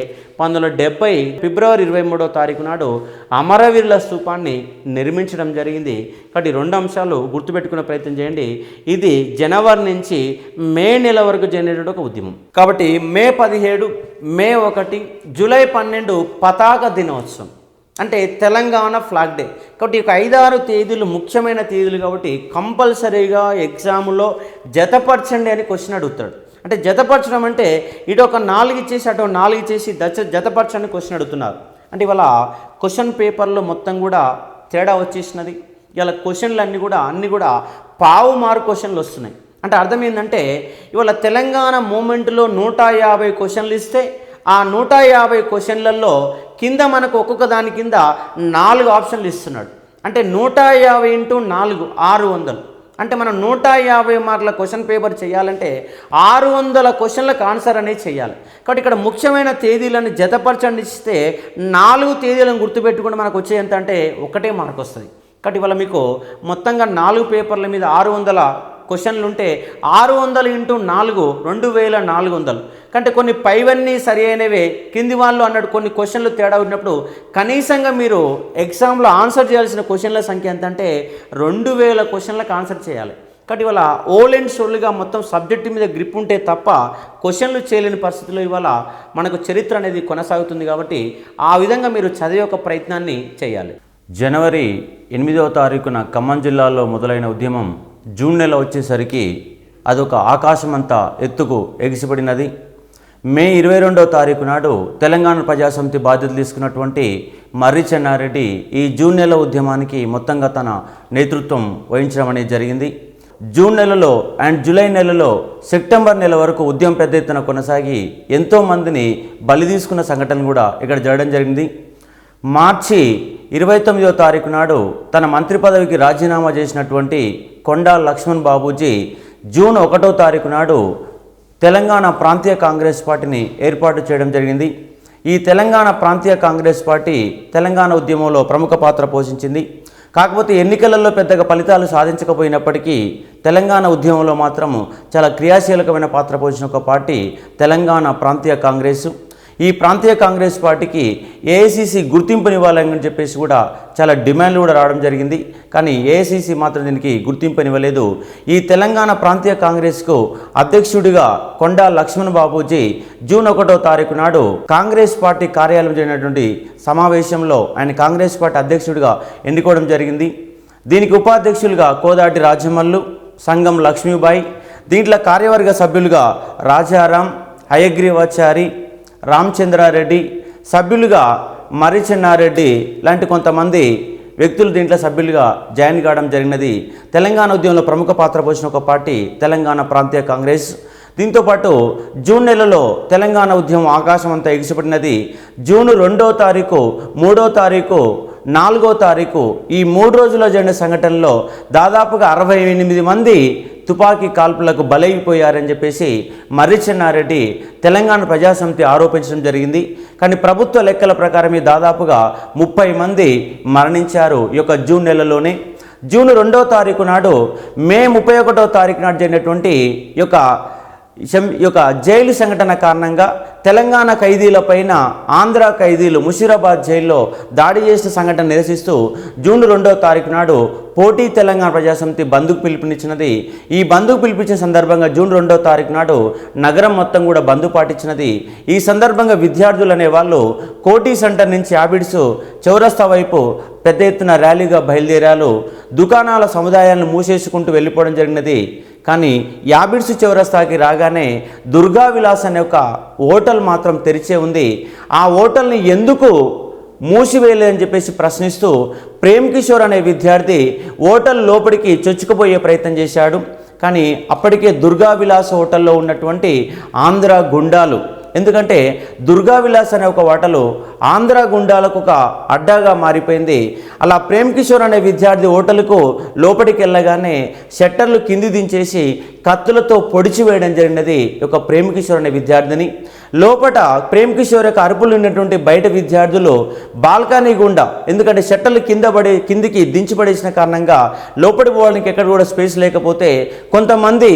Speaker 1: 1970 ఫిబ్రవరి 23వ తారీఖు నాడు అమరవీరుల స్తూపాన్ని నిర్మించడం జరిగింది. కాబట్టి 2 అంశాలు గుర్తుపెట్టుకునే ప్రయత్నం చేయండి. ఇది జనవరి నుంచి మే నెల వరకు జరిగినటువంటి ఒక ఉద్యమం. కాబట్టి మే 17, మే 1, జూలై 12 పతాక దినోత్సవం అంటే తెలంగాణ ఫ్లాగ్ డే. కాబట్టి ఒక 5-6 తేదీలు ముఖ్యమైన తేదీలు. కాబట్టి కంపల్సరీగా ఎగ్జామ్లో జతపరచండి అని క్వశ్చన్ అడుగుతాడు. అంటే జతపరచడం అంటే ఇటు ఒక 4 ఇచ్చేసి అటు 4 ఇచ్చేసి జతపరచని క్వశ్చన్ అడుగుతున్నారు. అంటే ఇవాళ క్వశ్చన్ పేపర్లో మొత్తం కూడా తేడా వచ్చేసినది. ఇవాళ క్వశ్చన్లు అన్నీ కూడా పావు మార్క్ క్వశ్చన్లు వస్తున్నాయి. అంటే అర్థం ఏంటంటే ఇవాళ తెలంగాణ మూమెంట్లో 150 క్వశ్చన్లు ఇస్తే ఆ 150 క్వశ్చన్లలో కింద మనకు ఒక్కొక్క దాని కింద 4 ఆప్షన్లు ఇస్తున్నాడు. అంటే 150 × 4 600. అంటే మనం 150 మార్కుల క్వశ్చన్ పేపర్ చేయాలంటే 600 క్వశ్చన్లకు ఆన్సర్ అనేది చేయాలి. కాబట్టి ఇక్కడ ముఖ్యమైన తేదీలను జతపరచండి ఇస్తే 4 తేదీలను గుర్తుపెట్టుకుంటే మనకు వచ్చే ఎంత అంటే 1 మార్క్ వస్తుంది. కాబట్టి ఇవాళ మీకు మొత్తంగా 4 పేపర్ల మీద 600 క్వశ్చన్లు ఉంటే 600 × 4 2400. కంటే కొన్ని పైవన్నీ సరి అయినవే, కింది వాళ్ళు అన్నట్టు కొన్ని క్వశ్చన్లు తేడా ఉన్నప్పుడు కనీసంగా మీరు ఎగ్జామ్లో ఆన్సర్ చేయాల్సిన క్వశ్చన్ల సంఖ్య ఎంత అంటే 2000 క్వశ్చన్లకు ఆన్సర్ చేయాలి. కాబట్టి ఇవాళ ఓల్ అండ్ సోల్గా మొత్తం సబ్జెక్టు మీద గ్రిప్ ఉంటే తప్ప క్వశ్చన్లు చేయలేని పరిస్థితుల్లో ఇవాళ మనకు చరిత్ర అనేది కొనసాగుతుంది. కాబట్టి ఆ విధంగా మీరు చదివే ఒక ప్రయత్నాన్ని చేయాలి. జనవరి 8వ తారీఖున ఖమ్మం జిల్లాలో మొదలైన ఉద్యమం జూన్ నెల వచ్చేసరికి అదొక ఆకాశమంతా ఎత్తుకు ఎగిసిపడినది. మే 22వ తారీఖు నాడు తెలంగాణ ప్రజాసమితి బాధ్యతలు తీసుకున్నటువంటి మర్రిచెన్నారెడ్డి ఈ జూన్ నెల ఉద్యమానికి మొత్తంగా తన నేతృత్వం వహించడం అనేది జరిగింది. జూన్ నెలలో అండ్ జూలై నెలలో సెప్టెంబర్ నెల వరకు ఉద్యమం పెద్ద ఎత్తున కొనసాగి ఎంతోమందిని బలి తీసుకున్న సంఘటన కూడా ఇక్కడ జరగడం జరిగింది. మార్చి 29వ తారీఖు నాడు తన మంత్రి పదవికి రాజీనామా చేసినటువంటి కొండా లక్ష్మణ్ బాబూజీ జూన్ 1వ తారీఖు నాడు తెలంగాణ ప్రాంతీయ కాంగ్రెస్ పార్టీని ఏర్పాటు చేయడం జరిగింది. ఈ తెలంగాణ ప్రాంతీయ కాంగ్రెస్ పార్టీ తెలంగాణ ఉద్యమంలో ప్రముఖ పాత్ర పోషించింది. కాకపోతే ఎన్నికలలో పెద్దగా ఫలితాలు సాధించకపోయినప్పటికీ తెలంగాణ ఉద్యమంలో మాత్రం చాలా క్రియాశీలకమైన పాత్ర పోషించిన ఒక పార్టీ తెలంగాణ ప్రాంతీయ కాంగ్రెస్. ఈ ప్రాంతీయ కాంగ్రెస్ పార్టీకి ఏఐసిసి గుర్తింపునివ్వాలని చెప్పేసి కూడా చాలా డిమాండ్లు కూడా రావడం జరిగింది. కానీ ఏఐసిసి మాత్రం దీనికి గుర్తింపునివ్వలేదు. ఈ తెలంగాణ ప్రాంతీయ కాంగ్రెస్కు అధ్యక్షుడిగా కొండా లక్ష్మణ్ బాబూజీ జూన్ 1వ తారీఖు నాడు కాంగ్రెస్ పార్టీ కార్యాలయం జరిగినటువంటి సమావేశంలో ఆయన కాంగ్రెస్ పార్టీ అధ్యక్షుడిగా ఎన్నుకోవడం జరిగింది. దీనికి ఉపాధ్యక్షులుగా కోదాటి రాజమల్లు, సంగం లక్ష్మీబాయి, దీంట్లో కార్యవర్గ సభ్యులుగా రాజారాం, హయగ్రీవాచారి, రామచంద్రారెడ్డి, సభ్యులుగా మర్రి చెన్నారెడ్డి లాంటి కొంతమంది వ్యక్తులు దీంట్లో సభ్యులుగా జాయిన్ కావడం జరిగినది. తెలంగాణ ఉద్యమంలో ప్రముఖ పాత్ర పోషించిన ఒక పార్టీ తెలంగాణ ప్రాంతీయ కాంగ్రెస్. దీంతోపాటు జూన్ నెలలో తెలంగాణ ఉద్యమం ఆకాశం అంతా ఎగిసిపడినది. జూన్ 2వ తారీఖు, 3వ తారీఖు, 4వ తారీఖు ఈ 3 రోజుల్లో జరిగిన సంఘటనలో దాదాపుగా 68 మంది తుపాకీ కాల్పులకు బలైపోయారని చెప్పేసి మర్రి చెన్నారెడ్డి తెలంగాణ ప్రజాసమితి ఆరోపించడం జరిగింది. కానీ ప్రభుత్వ లెక్కల ప్రకారం దాదాపుగా 30 మంది మరణించారు ఈ యొక్క జూన్ నెలలోనే. జూన్ 2వ తారీఖు నాడు, మే 31వ తారీఖు నాడు జరిగినటువంటి ఈ యొక్క జైలు సంఘటన కారణంగా తెలంగాణ ఖైదీలపైన ఆంధ్ర ఖైదీలు ముషీరాబాద్ జైల్లో దాడి చేసిన సంఘటన నిరసిస్తూ జూన్ 2వ తారీఖు నాడు పోటీ తెలంగాణ ప్రజాసమితి బంద్కు పిలుపునిచ్చినది. ఈ బంద్కు పిలిపించిన సందర్భంగా జూన్ 2వ తారీఖు నాడు నగరం మొత్తం కూడా బంద్ పాటించినది. ఈ సందర్భంగా విద్యార్థులు అనేవాళ్ళు కోటి సెంటర్ నుంచి యాబిడ్స్ చౌరస్తా వైపు పెద్ద ఎత్తున ర్యాలీగా బయలుదేరారు. దుకాణాల సముదాయాలను మూసేసుకుంటూ వెళ్ళిపోవడం జరిగినది. కానీ యాబిడ్స్ చౌరస్తాకి రాగానే దుర్గా విలాస్ అనే ఒక హోటల్ మాత్రం తెరిచే ఉంది. ఆ హోటల్ని ఎందుకు మూసివేయలేదని చెప్పేసి ప్రశ్నిస్తూ ప్రేమ్ కిషోర్ అనే విద్యార్థి హోటల్ లోపలికి చొచ్చుకుపోయే ప్రయత్నం చేశాడు. కానీ అప్పటికే దుర్గా విలాస్ హోటల్లో ఉన్నటువంటి ఆంధ్ర గుండాలు, ఎందుకంటే దుర్గా విలాస్ అనే ఒక హోటలు ఆంధ్ర గుండాలకు ఒక అడ్డాగా మారిపోయింది. అలా ప్రేమ్ కిషోర్ అనే విద్యార్థి హోటల్కు లోపలికి వెళ్ళగానే షట్టర్లు కింది దించేసి కత్తులతో పొడిచి వేయడం జరిగినది ఒక ప్రేమ్ కిషోర్ అనే విద్యార్థిని. లోపల ప్రేమ్ కిషోర్ యొక్క అరుపులు ఉన్నటువంటి బయట విద్యార్థులు బాల్కనీ గుండా, ఎందుకంటే షట్టర్లు కిందికి దించిపడేసిన కారణంగా లోపలి పోవడానికి ఎక్కడ కూడా స్పేస్ లేకపోతే కొంతమంది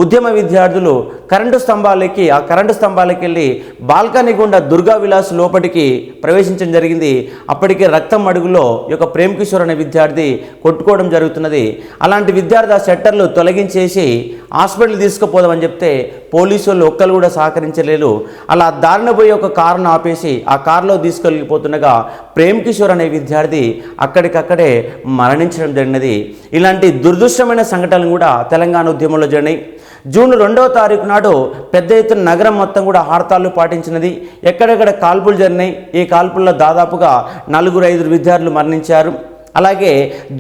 Speaker 1: ఉద్యమ విద్యార్థులు కరెంటు స్తంభాలకి ఆ కరెంటు స్తంభాలకి వెళ్ళి బాల్కనీ గుండా దుర్గా విలాస్ లోపలికి ప్రవేశించడం జరిగింది. అప్పటికే రక్తం అడుగులో ఈ యొక్క ప్రేమ్ కిషోర్ అనే విద్యార్థి కొట్టుకోవడం జరుగుతున్నది. అలాంటి విద్యార్థి ఆ షట్టర్లు తొలగించేసి హాస్పిటల్ తీసుకుపోదామని చెప్తే పోలీసు వాళ్ళు ఒక్కరు కూడా సహకరించలేరు. అలా దారిన పోయి ఒక కారును ఆపేసి ఆ కారులో తీసుకెళ్ళిపోతుండగా ప్రేమ్ కిషోర్ అనే విద్యార్థి అక్కడికక్కడే మరణించడం జరిగినది. ఇలాంటి దురదృష్టమైన సంఘటనలు కూడా తెలంగాణ ఉద్యమంలో జరిగినాయి. జూన్ 2వ తారీఖు నాడు పెద్ద ఎత్తున నగరం మొత్తం కూడా హర్తాళ్లు పాటించినది. ఎక్కడెక్కడ కాల్పులు జరిగినాయి. ఈ కాల్పుల్లో దాదాపుగా 4-5 విద్యార్థులు మరణించారు. అలాగే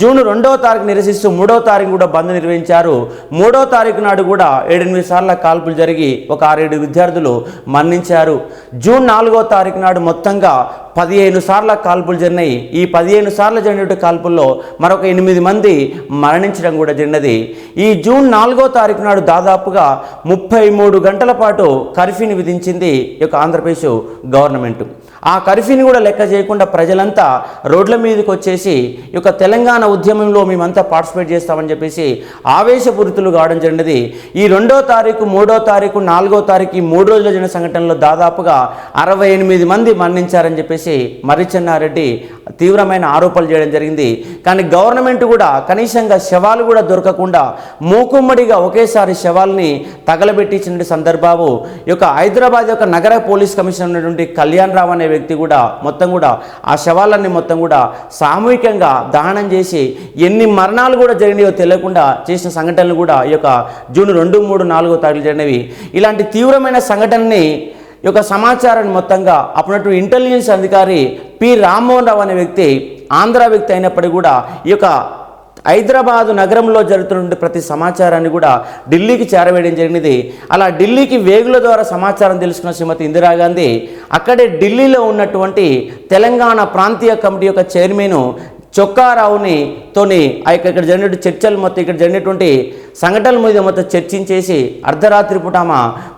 Speaker 1: జూన్ 2వ తారీఖు నిరసిస్తూ 3వ తారీఖు కూడా బంద్ నిర్వహించారు. 3వ తారీఖు నాడు కూడా 7-8 సార్ల కాల్పులు జరిగి ఒక 6-7 విద్యార్థులు మరణించారు. జూన్ 4వ తారీఖు నాడు మొత్తంగా 15 సార్ల కాల్పులు జరిగినాయి. ఈ 15 సార్లు జరిగిన కాల్పుల్లో మరొక 8 మంది మరణించడం కూడా జరిగినది. ఈ జూన్ 4వ తారీఖు నాడు దాదాపుగా 33 గంటల పాటు కర్ఫ్యూని విధించింది ఈ యొక్క ఆంధ్రప్రదేశ్ గవర్నమెంట్. ఆ కర్ఫ్యూని కూడా లెక్క చేయకుండా ప్రజలంతా రోడ్ల మీదకి వచ్చేసి ఈ యొక్క తెలంగాణ ఉద్యమంలో మేమంతా పార్టిసిపేట్ చేస్తామని చెప్పేసి ఆవేశపూరితులు కావడం జరిగినది. ఈ 2వ తారీఖు, 3వ తారీఖు, 4వ తారీఖు ఈ 3 రోజుల జరిగిన సంఘటనలో దాదాపుగా 68 మంది మరణించారని చెప్పేసి మర్రి చెన్నారెడ్డి తీవ్రమైన ఆరోపణలు చేయడం జరిగింది. కానీ గవర్నమెంట్ కూడా కనీసంగా శవాలు కూడా దొరకకుండా మూకుమ్మడిగా ఒకేసారి శవాల్ని తగలబెట్టించిన సందర్భాలు ఈ యొక్క హైదరాబాద్ యొక్క నగర పోలీస్ కమిషనర్ ఉన్నటువంటి కళ్యాణ్ రావు అనే వ్యక్తి కూడా మొత్తం కూడా ఆ శవాలన్నీ మొత్తం కూడా సామూహికంగా దహనం చేసి ఎన్ని మరణాలు కూడా జరిగినాయో తెలియకుండా చేసిన సంఘటనలు కూడా ఈ యొక్క జూన్ 2, 3, 4వ తారీఖులు జరిగినవి. ఇలాంటి తీవ్రమైన సంఘటనని ఈ యొక్క సమాచారాన్ని మొత్తంగా అప్పుడున్నటువంటి ఇంటెలిజెన్స్ అధికారి పి రామ్మోహన్ రావు అనే వ్యక్తి ఆంధ్ర వ్యక్తి అయినప్పటికీ కూడా ఈ యొక్క
Speaker 2: హైదరాబాదు నగరంలో జరుగుతున్న ప్రతి సమాచారాన్ని కూడా ఢిల్లీకి చేరవేయడం జరిగినది. అలా ఢిల్లీకి వేగుల ద్వారా సమాచారం తెలుసుకున్న శ్రీమతి ఇందిరాగాంధీ అక్కడే ఢిల్లీలో ఉన్నటువంటి తెలంగాణ ప్రాంతీయ కమిటీ యొక్క చైర్మన్ చొక్కారావుని ఇక్కడ జరిగినటువంటి చర్చలు మొత్తం ఇక్కడ జరిగినటువంటి సంఘటనల మీద మొత్తం చర్చించేసి అర్ధరాత్రి పూట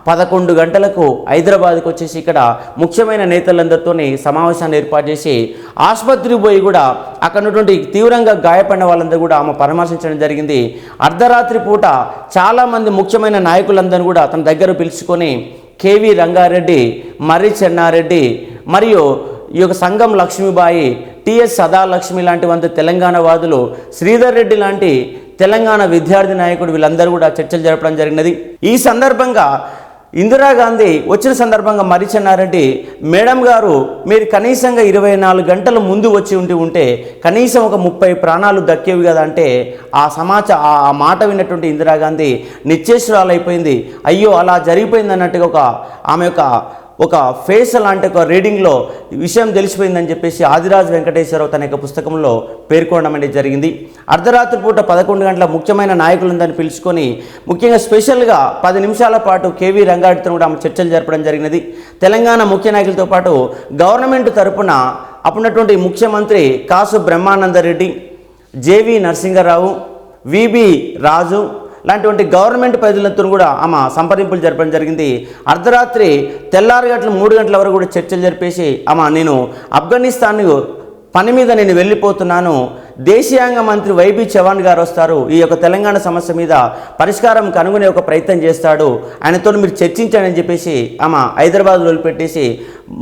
Speaker 2: 11 గంటలకు హైదరాబాద్కి వచ్చేసి ఇక్కడ ముఖ్యమైన నేతలందరితో సమావేశాన్ని ఏర్పాటు చేసి ఆసుపత్రికి పోయి కూడా అక్కడ ఉన్నటువంటి తీవ్రంగా గాయపడిన వాళ్ళందరూ కూడా ఆమె పరామర్శించడం జరిగింది. అర్ధరాత్రి పూట చాలామంది ముఖ్యమైన నాయకులందరూ కూడా తన దగ్గర పిలుచుకొని కేవీ రంగారెడ్డి, మర్రి చెన్నారెడ్డి మరియు ఈ యొక్క సంఘం లక్ష్మీబాయి, టిఎస్ సదాలక్ష్మి లాంటి వంద తెలంగాణ వాదులు, శ్రీధర్ రెడ్డి లాంటి తెలంగాణ విద్యార్థి నాయకుడు వీళ్ళందరూ కూడా చర్చలు జరపడం జరిగినది. ఈ సందర్భంగా ఇందిరాగాంధీ వచ్చిన సందర్భంగా మర్రి చెన్నారెడ్డి, మేడం గారు మీరు కనీసంగా 24 గంటల ముందు వచ్చి ఉంటే కనీసం ఒక 30 ప్రాణాలు దక్కేవి కదా అంటే ఆ మాట విన్నటువంటి ఇందిరాగాంధీ నిశ్చేష్రాలైపోయింది. అయ్యో అలా జరిగిపోయింది అన్నట్టుగా ఆమె ఒక ఫేస్ లాంటి ఒక రీడింగ్లో విషయం తెలిసిపోయిందని చెప్పేసి ఆదిరాజు వెంకటేశ్వరరావు తన యొక్క పుస్తకంలో పేర్కొనడం అనేది జరిగింది. అర్ధరాత్రి పూట 11 గంటల ముఖ్యమైన నాయకులందరినీ పిలుచుకొని ముఖ్యంగా స్పెషల్గా 10 నిమిషాల పాటు కేవీ రంగారెడ్డితో కూడా ఆమె చర్చలు జరపడం జరిగినది. తెలంగాణ ముఖ్య నాయకులతో పాటు గవర్నమెంట్ తరపున అప్పుడున్నటువంటి ముఖ్యమంత్రి కాసు బ్రహ్మానందరెడ్డి, జేవి నరసింగరావు, విబి రాజు లాంటి గవర్నమెంట్ ప్రజలతో కూడా ఆమె సంప్రదింపులు జరపడం జరిగింది. అర్ధరాత్రి తెల్లారి గంటలు 3 గంటల వరకు కూడా చర్చలు జరిపేసి నేను ఆఫ్ఘనిస్తాన్ పని మీద నేను వెళ్ళిపోతున్నాను, దేశీయాంగ మంత్రి వైబీ చవాన్ గారు వస్తారు, ఈ యొక్క తెలంగాణ సమస్య మీద పరిష్కారం కనుగొనే ఒక ప్రయత్నం చేస్తాడు, ఆయనతో మీరు చర్చించండి అని చెప్పేసి ఆమె హైదరాబాద్ వదిలిపెట్టేసి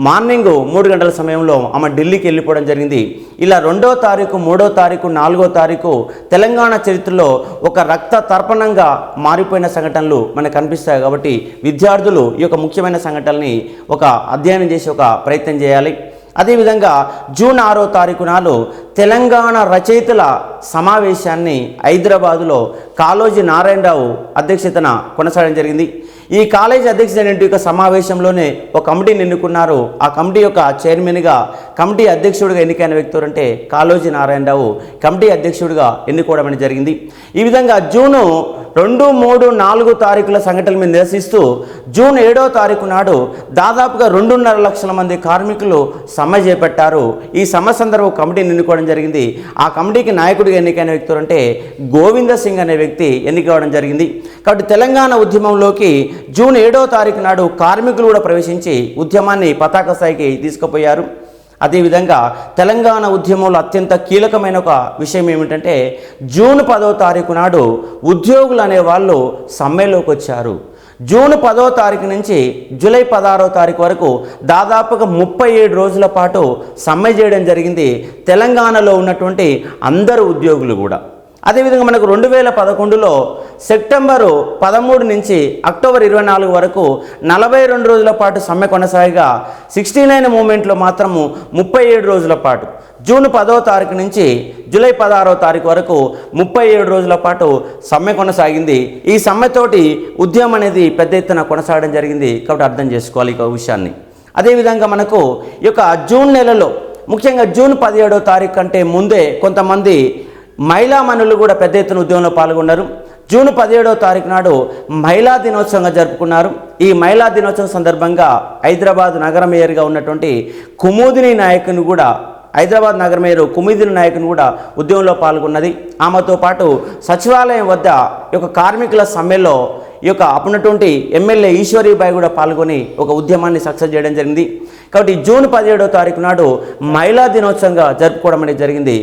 Speaker 2: మార్నింగ్ 3 గంటల సమయంలో ఆమె ఢిల్లీకి వెళ్ళిపోవడం జరిగింది. ఇలా 2వ తారీఖు, 3వ తారీఖు, 4వ తారీఖు తెలంగాణ చరిత్రలో ఒక రక్త తర్పణంగా మారిపోయిన సంఘటనలు మనకు కనిపిస్తాయి. కాబట్టి విద్యార్థులు ఈ యొక్క ముఖ్యమైన సంఘటనల్ని ఒక అధ్యయనం చేసి ఒక ప్రయత్నం చేయాలి. అదేవిధంగా జూన్ 6వ తారీఖు నాడు తెలంగాణ రచయితల సమావేశాన్ని హైదరాబాదులో కాళోజీ నారాయణరావు అధ్యక్షతన కొనసాగడం జరిగింది. ఈ కాలేజీ అధ్యక్షుడు సమావేశంలోనే ఒక కమిటీని ఎన్నుకున్నారు. ఆ కమిటీ యొక్క చైర్మన్గా, కమిటీ అధ్యక్షుడిగా ఎన్నికైన వ్యక్తి అంటే కాళోజీ నారాయణరావు కమిటీ అధ్యక్షుడిగా ఎన్నుకోవడం అనేది జరిగింది. ఈ విధంగా జూను 2, 3, 4 తారీఖుల సంఘటనల మీద నిరసిస్తూ జూన్ 7వ తారీఖు నాడు దాదాపుగా 2.5 లక్షల మంది కార్మికులు సమ్మె చేపట్టారు. ఈ సమ్మె సందర్భం కమిటీని ఎన్నుకోవడం జరిగింది. ఆ కమిటీకి నాయకుడిగా ఎన్నికైన వ్యక్తులు అంటే గోవింద సింగ్ అనే వ్యక్తి ఎన్నికవడం జరిగింది. కాబట్టి తెలంగాణ ఉద్యమంలోకి జూన్ 7వ తారీఖు నాడు కార్మికులు కూడా ప్రవేశించి ఉద్యమాన్ని పతాక స్థాయికి తీసుకుపోయారు. అదేవిధంగా తెలంగాణ ఉద్యమంలో అత్యంత కీలకమైన ఒక విషయం ఏమిటంటే జూన్ 10వ తారీఖు నాడు ఉద్యోగులు అనేవాళ్ళు సమ్మెలోకి వచ్చారు. జూన్ 10వ తారీఖు నుంచి జూలై 16వ తారీఖు వరకు దాదాపుగా 37 రోజుల పాటు సమ్మె చేయడం జరిగింది తెలంగాణలో ఉన్నటువంటి అందరు ఉద్యోగులు కూడా. అదేవిధంగా మనకు 2011లో సెప్టెంబరు 13 నుంచి అక్టోబర్ 24 వరకు 42 రోజుల పాటు సమ్మె కొనసాగగా 69 మూమెంట్లో మాత్రము 37 రోజుల పాటు, జూన్ 10వ తారీఖు నుంచి జూలై 16వ తారీఖు వరకు 37 రోజుల పాటు సమ్మె కొనసాగింది. ఈ సమ్మెతోటి ఉద్యమం అనేది పెద్ద ఎత్తున కొనసాగడం జరిగింది. కాబట్టి అర్థం చేసుకోవాలి ఈ విషయాన్ని. అదేవిధంగా మనకు ఈ యొక్క జూన్ నెలలో ముఖ్యంగా జూన్ 17వ తారీఖు కంటే ముందే కొంతమంది మహిళా మనులు కూడా పెద్ద ఎత్తున ఉద్యమంలో పాల్గొన్నారు. జూన్ 17వ తారీఖు నాడు మహిళా దినోత్సవంగా జరుపుకున్నారు. ఈ మహిళా దినోత్సవం సందర్భంగా హైదరాబాద్ నగర మేయర్గా ఉన్నటువంటి కుముదిని నాయకుని కూడా హైదరాబాద్ నగర మేయర్ కుముదిని నాయకుని కూడా ఉద్యమంలో పాల్గొన్నది. ఆమెతో పాటు సచివాలయం వద్ద ఈ యొక్క కార్మికుల సమ్మెలో ఈ యొక్క అప్పుడున్నటువంటి ఎమ్మెల్యే ఈశ్వరీబాయి కూడా పాల్గొని ఒక ఉద్యమాన్ని సక్సెస్ చేయడం జరిగింది. కాబట్టి జూన్ 17వ తారీఖు నాడు మహిళా దినోత్సవంగా జరుపుకోవడం అనేది జరిగింది.